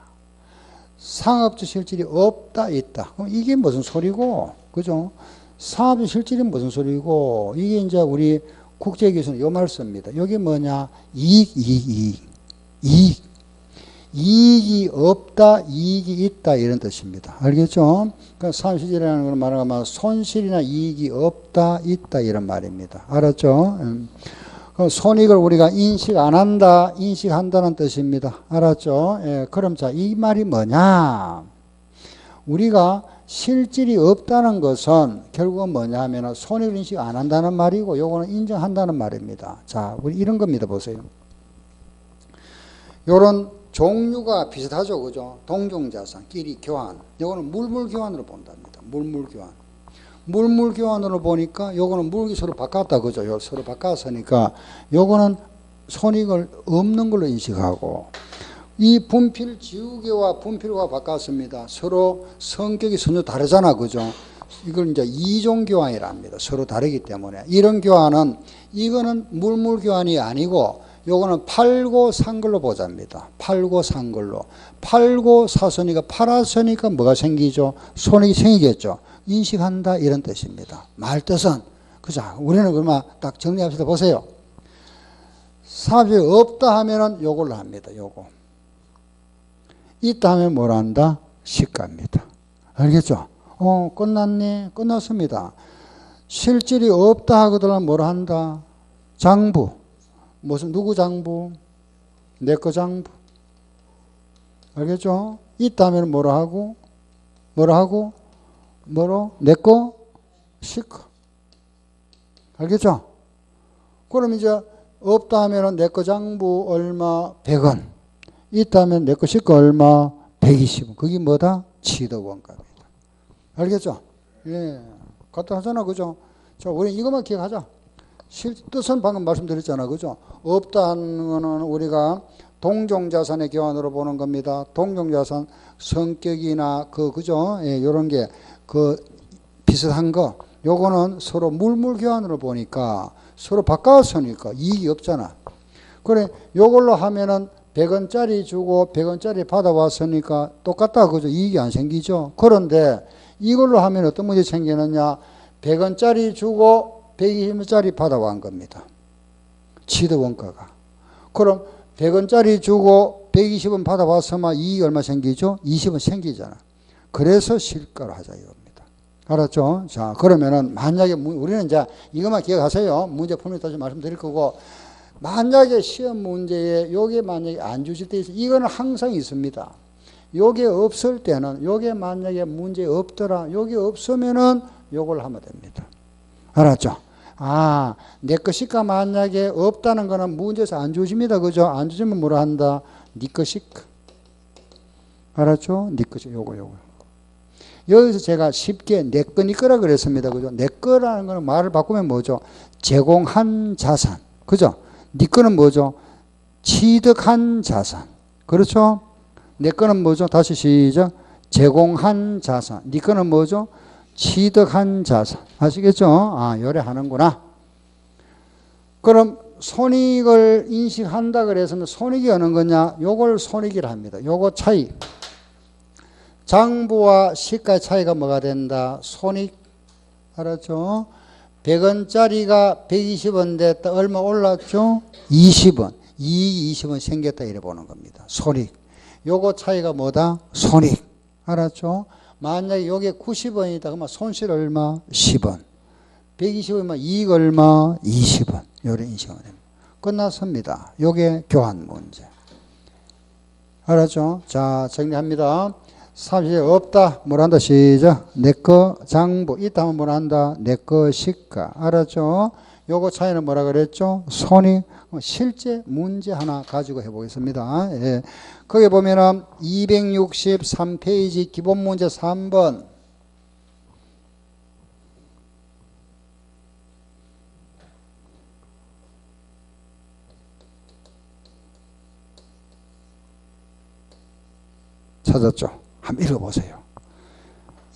상업적 실질이 없다, 있다. 그럼 이게 무슨 소리고, 그죠? 상업적 실질이 무슨 소리고, 이게 이제 우리 국제기술은 요 말 씁니다. 여기 뭐냐? 이익. 이익이 없다, 이익이 있다, 이런 뜻입니다. 알겠죠? 그러니까 상업적 실질이라는 걸 말하면 손실이나 이익이 없다, 있다, 이런 말입니다. 알았죠? 그럼 손익을 우리가 인식 안 한다, 인식한다는 뜻입니다. 알았죠? 예, 그럼 자, 이 말이 뭐냐? 우리가 실질이 없다는 것은 결국은 뭐냐 하면 손익을 인식 안 한다는 말이고, 요거는 인정한다는 말입니다. 자, 우리 이런 겁니다. 보세요. 요런 종류가 비슷하죠. 그죠? 동종자산끼리 교환. 요거는 물물교환으로 본답니다. 물물교환. 물물교환으로 보니까 요거는 물기 서로 바꿨다. 그죠? 요 서로 바꿨으니까 요거는 손익을 없는 걸로 인식하고, 이 분필 지우개와 분필과 바꿨습니다. 서로 성격이 전혀 다르잖아. 그죠? 이걸 이제 이종교환이라 합니다. 서로 다르기 때문에. 이런 교환은, 이거는 물물교환이 아니고 요거는 팔고 산 걸로 보자입니다. 팔고 산 걸로. 팔고 샀으니까, 팔았으니까 뭐가 생기죠? 손익이 생기겠죠. 인식한다, 이런 뜻입니다. 말 뜻은, 그죠? 우리는 그러면 딱 정리합시다. 보세요. 사업이 없다 하면은 요걸로 합니다. 요거. 있다 하면 뭐라 한다? 시가입니다. 알겠죠? 끝났네? 끝났습니다. 실질이 없다 하거든 뭐라 한다? 장부. 무슨, 누구 장부? 내 거 장부. 알겠죠? 있다 하면 뭐라 하고? 내 거? 시가. 알겠죠? 그럼 이제 없다 하면 내 거 장부 얼마? 100원. 있다 하면 내 거 시가 얼마? 120원. 그게 뭐다? 취득원가입니다. 알겠죠? 예. 갖다 하잖아. 그죠? 자, 우리 이것만 기억하자. 뜻은 방금 말씀드렸잖아. 그죠? 없다 하는 거는 우리가 동종자산의 교환으로 보는 겁니다. 동종자산 성격이나 그죠? 예, 요런 게 비슷한 거. 요거는 서로 물물교환으로 보니까 서로 바꿨으니까 이익이 없잖아. 그래, 요걸로 하면은 100원짜리 주고 100원짜리 받아왔으니까 똑같다. 그죠? 이익이 안 생기죠? 그런데 이걸로 하면 어떤 문제 생기느냐? 100원짜리 주고 120원짜리 받아온 겁니다. 취득원가가. 그럼 100원짜리 주고 120원 받아왔으면 이익이 얼마 생기죠? 20원 생기잖아. 그래서 실가로 하자 이겁니다. 알았죠? 자, 그러면은 만약에 우리는 이제 이것만 기억하세요. 문제 풀면 다시 말씀드릴 거고, 만약에 시험 문제에 요게 만약에 안 주실 때 있어, 이거는 항상 있습니다. 요게 없을 때는, 요게 만약에 문제 없더라, 요게 없으면은 요걸 하면 됩니다. 알았죠? 아, 내 거 시가 만약에 없다는 거는 문제에서 안 주십니다. 그죠? 안 주시면 뭐라 한다? 니 거 시가. 알았죠? 니 거 시가. 요거. 여기서 제가 쉽게 내 거, 니 거라 그랬습니다. 그죠? 내 거라는 거는 말을 바꾸면 뭐죠? 제공한 자산. 그죠? 니 거는 뭐죠? 취득한 자산. 그렇죠? 내 거는 뭐죠? 다시 시작. 제공한 자산. 니 거는 뭐죠? 취득한 자산. 아시겠죠? 아, 요래 하는구나. 그럼 손익을 인식한다 그래서 손익이 어느 거냐? 요걸 손익이라 합니다. 요거 차이. 장부와 시가의 차이가 뭐가 된다? 손익. 알았죠? 100원짜리가 120원 됐다. 얼마 올랐죠? 20원. 이 20원 생겼다 이래 보는 겁니다. 손익. 요거 차이가 뭐다? 손익. 알았죠? 만약에 요게 90원이다. 그러면 손실 얼마? 10원. 120원이면 이익 얼마? 20원. 요런 인식하면 됩니다. 끝났습니다. 요게 교환 문제. 알았죠? 자, 정리합니다. 30에 없다. 뭐란다? 시작. 내거 장부. 있다 하면 뭐란다? 내거 시가. 알았죠? 요거 차이는 뭐라 그랬죠? 손익. 실제 문제 하나 가지고 해보겠습니다. 예. 거기 보면은 263페이지 기본 문제 3번. 찾았죠? 한번 읽어보세요.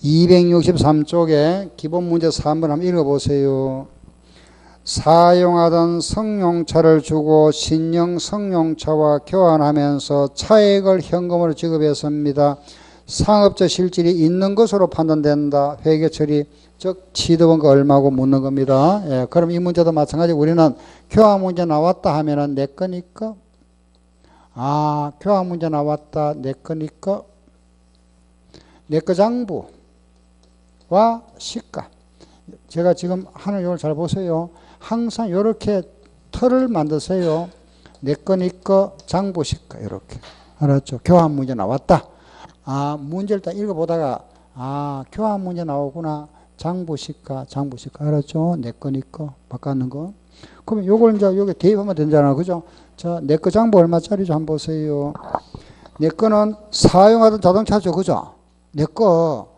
263쪽에 기본 문제 3번 한번 읽어보세요. 사용하던 승용차를 주고 신형 승용차와 교환하면서 차액을 현금으로 지급했습니다. 상업적 실질이 있는 것으로 판단된다. 회계 처리, 즉 취득원가 얼마고 묻는 겁니다. 예, 그럼 이 문제도 마찬가지. 우리는 교환 문제 나왔다 하면은 내 거니까. 아, 교환 문제 나왔다. 내 거니까. 내 거 장부와 시가. 제가 지금 하는 요걸 잘 보세요. 항상 이렇게 틀을 만드세요. 내 거니까 장부 시가 이렇게. 알았죠? 교환 문제 나왔다. 아, 문제를 딱 읽어보다가 아, 교환 문제 나오구나. 장부 시가, 장부 시가. 알았죠? 내 거니까 바꾸는 거. 그러면 요걸 이제 여기 대입하면 되잖아. 그죠? 자, 내 거 장부 얼마짜리죠? 한번 보세요. 내 거는 사용하던 자동차죠. 그죠? 내 거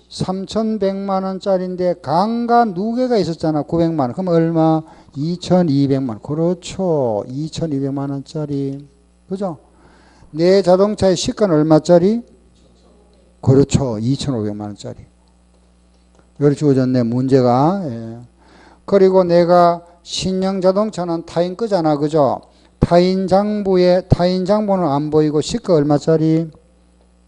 3,100만 원짜리인데 강가 누계가 있었잖아. 900만 원. 그럼 얼마? 2,200만 원. 그렇죠. 2,200만 원짜리. 그죠? 내 자동차의 시가는 얼마짜리? 그렇죠. 2,500만 원짜리. 요리 주어졌네. 문제가. 예. 그리고 내가 신형 자동차는 타인 거잖아. 그죠? 타인 장부는 안 보이고 시가 얼마짜리?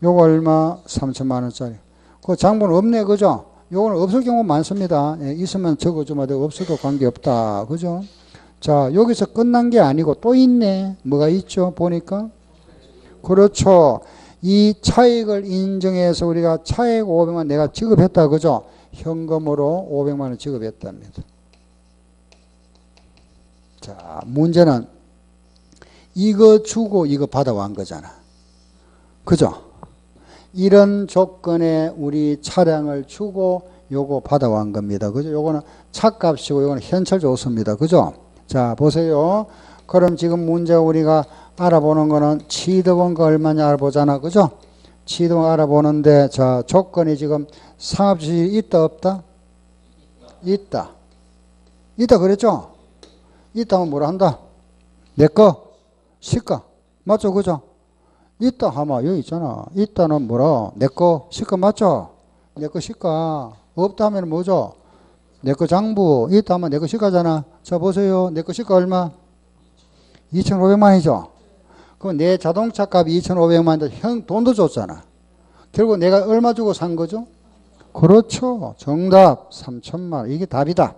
요거 얼마? 3천만 원짜리. 그 장부는 없네. 그죠? 요거는 없을 경우 많습니다. 예, 있으면 적어주면 되고 없어도 관계없다. 그죠? 자, 여기서 끝난 게 아니고 또 있네. 뭐가 있죠? 보니까. 그렇죠. 이 차익을 인정해서 우리가 차익 500만 내가 지급했다. 그죠? 현금으로 500만 원 지급했답니다. 자, 문제는 이거 주고 이거 받아온 거잖아. 그죠? 이런 조건에 우리 차량을 주고 요거 받아온 겁니다. 그죠? 요거는 차값이고 요거는 현찰 좋습니다. 그죠? 자, 보세요. 그럼 지금 문제 우리가 알아보는 거는 취득원가 얼마냐 알아보잖아. 그죠? 취득원가 알아보는데 자, 조건이 지금 상업지실이 있다 없다? 있다. 있다 그랬죠? 있다면 뭐라 한다? 내 거 시가. 맞죠? 그죠? 있다 하면 여기 있잖아. 있다는 뭐라? 내 거 시가 맞죠? 내 거 시가. 없다 하면 뭐죠? 내 거 장부. 있다 하면 내 거 시가잖아. 자, 보세요. 내 거 시가 얼마? 2,500만이죠? 그럼 내 자동차 값이 2,500만인데 형 돈도 줬잖아. 결국 내가 얼마 주고 산 거죠? 그렇죠. 정답 3천만 원. 이게 답이다.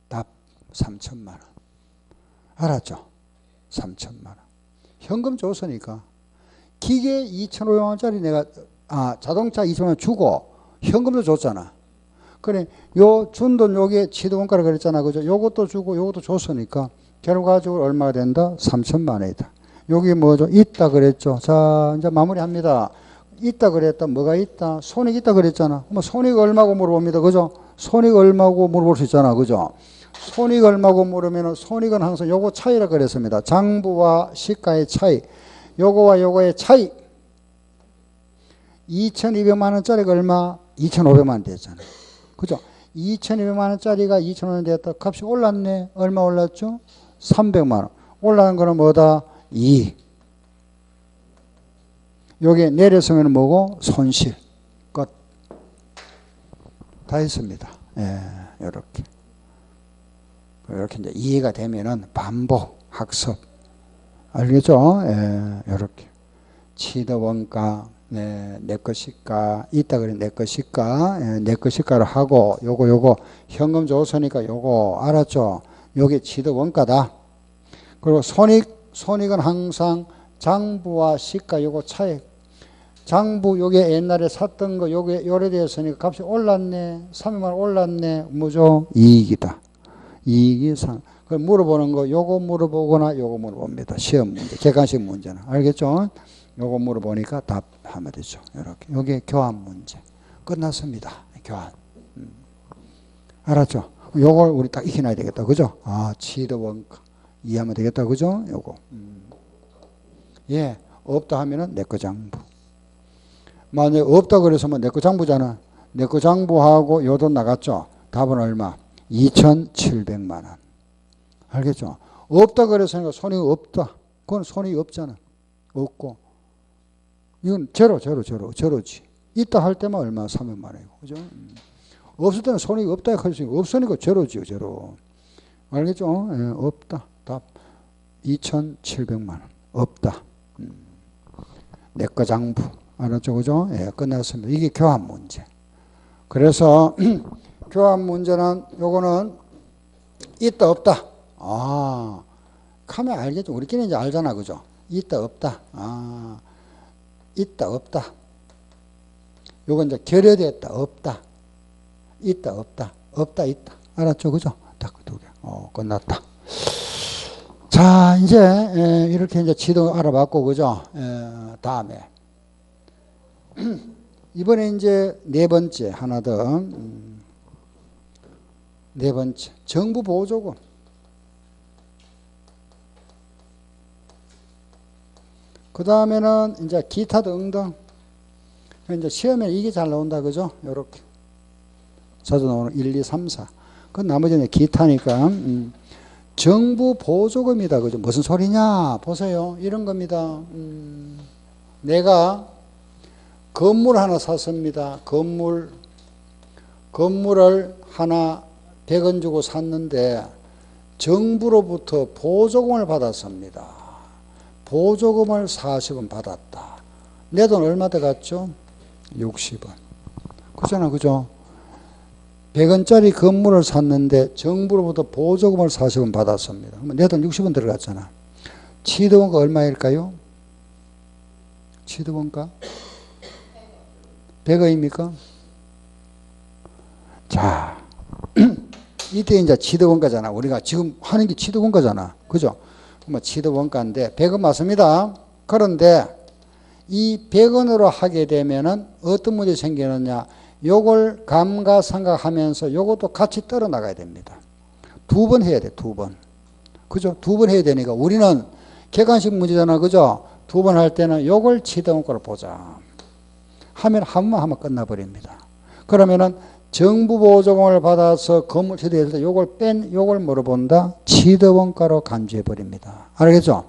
답 3천만 원. 알았죠? 3천만 원. 현금 줬으니까. 기계 2,500만 원짜리 내가 자동차 2,000만 원 주고 현금도 줬잖아. 그래 요 준 돈 요게 취득원가를 그랬잖아. 그죠? 요것도 주고 요것도 줬으니까 결과적으로 얼마가 된다? 3천만 원이다. 여기 뭐죠? 있다 그랬죠. 자, 이제 마무리합니다. 있다 그랬다. 뭐가 있다? 손익 있다 그랬잖아. 그럼 손익 얼마고 물어봅니다. 그죠? 손익 얼마고 물어볼 수 있잖아. 그죠? 손익 얼마고 물으면 손익은 항상 요거 차이라 그랬습니다. 장부와 시가의 차이. 요거와 요거의 차이. 2,200만 원짜리가 얼마? 2,500만 원 됐잖아. 그죠? 2,200만 원짜리가 2,500만 원 됐다. 값이 올랐네. 얼마 올랐죠? 300만 원. 올라간 거는 뭐다? 2. 요게 내려서면 뭐고? 손실. 끝. 다 했습니다. 예, 요렇게. 이렇게 이제 이해가 되면은 반복 학습 알겠죠? 예, 이렇게 취득원가 네, 내 것일까? 있다 그래, 내 것일까? 예, 내 것일까를 하고, 요거, 현금 줬으니까 요거, 알았죠? 요게 지도 원가다. 그리고 손익은 항상 장부와 시가 요거 차액. 장부 요게 옛날에 샀던 거 요게 요래되었으니까 값이 올랐네. 300만 원 올랐네. 뭐죠? 이익이다. 이익이 그걸 물어보는 거 요거 물어보거나 요거 물어봅니다. 시험 문제, 객관식 문제는. 알겠죠? 요거 물어보니까 답하면 되죠. 이렇게. 요게 교환 문제. 끝났습니다. 교환. 알았죠? 요걸 우리 딱 익혀놔야 되겠다. 그죠? 아, 지도 원가. 이해하면 되겠다. 그죠? 요거. 예. 없다 하면은 내거 장부. 만약에 없다 그래서면 내거 장부잖아. 내거 장부하고 요 돈 나갔죠? 답은 얼마? 2,700만 원. 알겠죠? 없다 그래서 손이 없다. 그건 손이 없잖아. 없고. 이건 제로지. 있다 할 때만 얼마? 300만 원이고. 그죠? 없을 때는 손이 없다 할 수 있고, 없으니까 제로지요, 제로. 알겠죠? 예, 없다. 답. 2,700만 원. 없다. 내거 장부. 알았죠? 그죠? 예, 끝났습니다. 이게 교환 문제. 그래서, 교환 문제는, 요거는, 있다, 없다. 아, 가면 알겠죠? 우리끼리 이제 알잖아. 그죠? 있다, 없다. 아, 있다, 없다. 요건 이제 결여됐다, 없다. 있다, 없다. 없다, 있다. 알았죠? 그죠? 딱 두 개. 끝났다. 자, 이제, 이렇게 이제 지도 알아봤고, 그죠? 다음에. 이번에 이제 네 번째, 하나 더. 네 번째. 정부 보조금. 그 다음에는 이제 기타 등등. 이제 시험에 이게 잘 나온다. 그죠? 요렇게. 자주 나오는 1, 2, 3, 4. 그 나머지는 기타니까. 정부 보조금이다. 그죠? 무슨 소리냐? 보세요. 이런 겁니다. 내가 건물 하나 샀습니다. 건물을 하나 100원 주고 샀는데 정부로부터 보조금을 받았습니다. 보조금을 40원 받았다. 내 돈 얼마 들어갔죠? 60원. 그잖아, 그죠? 100원짜리 건물을 샀는데 정부로부터 보조금을 40원 받았습니다. 그러면 내 돈 60원 들어갔잖아. 취득원가 얼마일까요? 취득원가? 100원입니까? 자, 이때 이제 취득원가잖아. 우리가 지금 하는 게 취득원가잖아. 그죠? 뭐 취득원가인데 100원 맞습니다. 그런데 이 100원으로 하게 되면은 어떤 문제 생기느냐? 요걸 감가상각하면서 요것도 같이 떨어 나가야 됩니다. 두 번 해야 돼, 두 번. 그죠? 두 번 해야 되니까 우리는 객관식 문제잖아. 그죠? 두 번 할 때는 요걸 취득원가로 보자. 하면 한 번 하면 끝나버립니다. 그러면은 정부 보조금을 받아서 건물 취득했을 때 요걸 물어본다? 취득원가로 간주해버립니다. 알겠죠?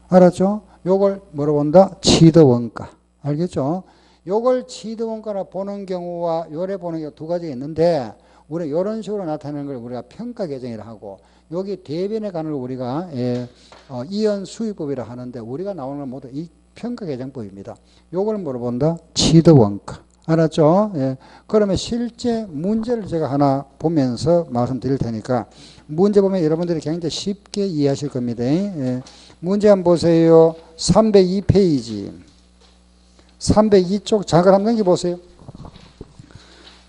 알았죠? 요걸 물어본다? 취득원가. 알겠죠? 요걸 취득원가로 보는 경우와 요래 보는 경우 두 가지가 있는데, 우리가 이런 식으로 나타내는 걸 우리가 평가 계정이라 하고, 여기 대변에 가는 걸 우리가 이연 수익법이라 하는데, 우리가 나오는 건 모두 이 평가 계정법입니다. 요걸 물어본다? 취득원가. 알았죠? 예. 그러면 실제 문제를 제가 하나 보면서 말씀드릴 테니까, 문제 보면 여러분들이 굉장히 쉽게 이해하실 겁니다. 예. 문제 한번 보세요. 302페이지. 302쪽 잠깐 한번 넘겨보세요.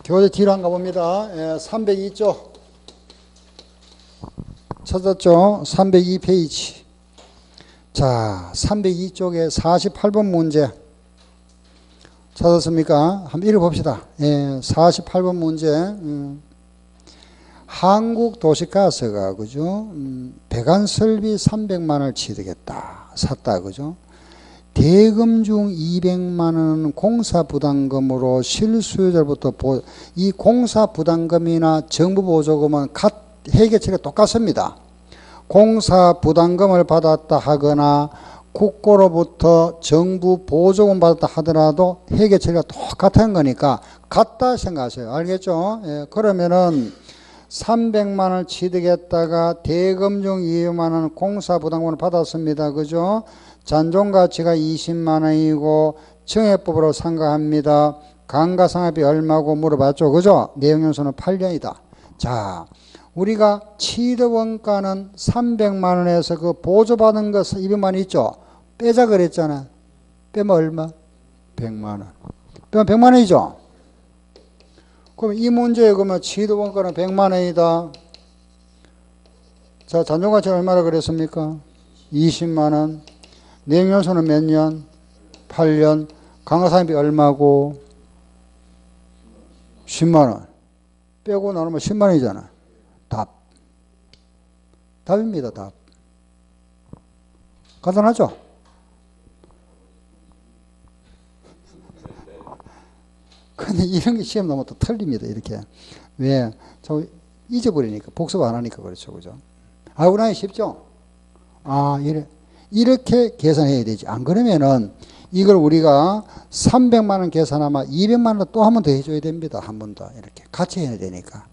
교재 뒤로 한가 봅니다. 예, 302쪽. 찾았죠? 302페이지. 자, 302쪽에 48번 문제. 찾았습니까? 한번 읽어봅시다. 예, 48번 문제. 한국도시가스가, 그죠? 배관 설비 300만 원을 취득했다. 샀다. 그죠? 대금 중 200만 원은 공사 부담금으로 실수요자로부터 이 공사 부담금이나 정부 보조금은 해계처리가 똑같습니다. 공사 부담금을 받았다 하거나 국고로부터 정부 보조금 받았다 하더라도 해계처리가 똑같은 거니까 같다 생각하세요. 알겠죠? 예, 그러면은 300만 원을 취득했다가 대금 중 200만 원 공사 부담금을 받았습니다. 그죠? 잔존 가치가 20만 원이고 증액법으로 상각합니다. 감가상각비 얼마고 물어봤죠. 그죠? 내용연수는 8년이다. 자, 우리가 취득원가는 300만 원에서 그 보조받은 거 200만 원 있죠? 빼자 그랬잖아. 빼면 얼마? 100만 원. 빼면 100만 원이죠? 그럼 이 문제에 그러면 취득원가는 100만 원이다. 자, 잔존가치는 얼마나 그랬습니까? 20만 원. 내용연수는 몇 년? 8년. 감가상각비 얼마고? 10만 원. 빼고 나누면 10만 원이잖아. 답. 답입니다, 답. 간단하죠? 근데 이런 게 시험 나오면 또 틀립니다, 이렇게. 왜? 저 잊어버리니까, 복습 안 하니까 그렇죠, 그죠? 알고 나니 쉽죠? 아, 이렇게 계산해야 되지. 안 그러면은 이걸 우리가 300만 원 계산하면 200만 원 또 한 번 더 해줘야 됩니다. 한 번 더. 이렇게 같이 해야 되니까.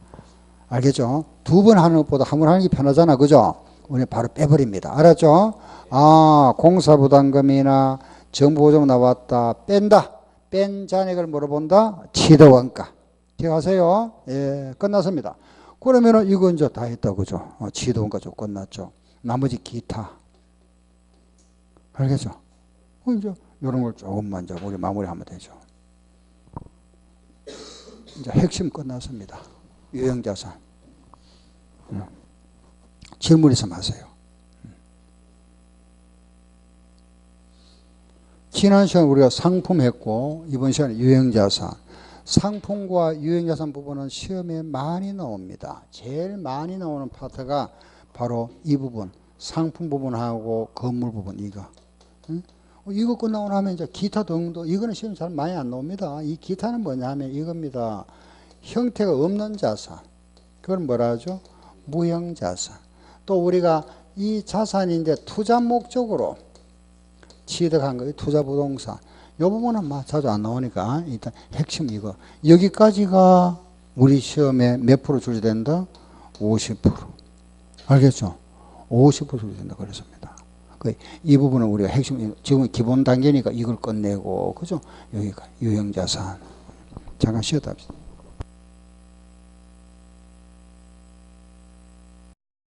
알겠죠? 두 번 하는 것보다 한 번 하는 게 편하잖아. 그죠? 우리 바로 빼버립니다. 알았죠? 아, 공사부담금이나 정부보조금 나왔다. 뺀다. 뺀 잔액을 물어본다. 취득원가. 기억하세요? 예, 끝났습니다. 그러면은 이건 이제 다 했다. 그죠? 취득원가 좀 끝났죠. 나머지 기타. 알겠죠? 이제 이런 걸 조금만 이제 우리 마무리하면 되죠. 이제 핵심 끝났습니다. 유형자산. 질문 있으면 하세요. 지난 시간에 우리가 상품 했고 이번 시간에 유형자산. 상품과 유형자산 부분은 시험에 많이 나옵니다. 제일 많이 나오는 파트가 바로 이 부분. 상품 부분하고 건물 부분 이거. 이거 끝나고 나면 이제 기타 등도 이거는 시험 잘 많이 안 나옵니다. 이 기타는 뭐냐 하면 이겁니다. 형태가 없는 자산. 그걸 뭐라 하죠? 무형자산. 또 우리가 이 자산인데 투자 목적으로 취득한 거, 투자 부동산. 이 부분은 막 자주 안 나오니까 일단 핵심 이거. 여기까지가 우리 시험에 몇 프로 출제된다? 50%. 알겠죠? 50% 출제된다 그랬습니다. 이 부분은 우리가 핵심, 지금 기본 단계니까 이걸 끝내고, 그죠? 여기가 유형자산. 잠깐 쉬었다 합시다.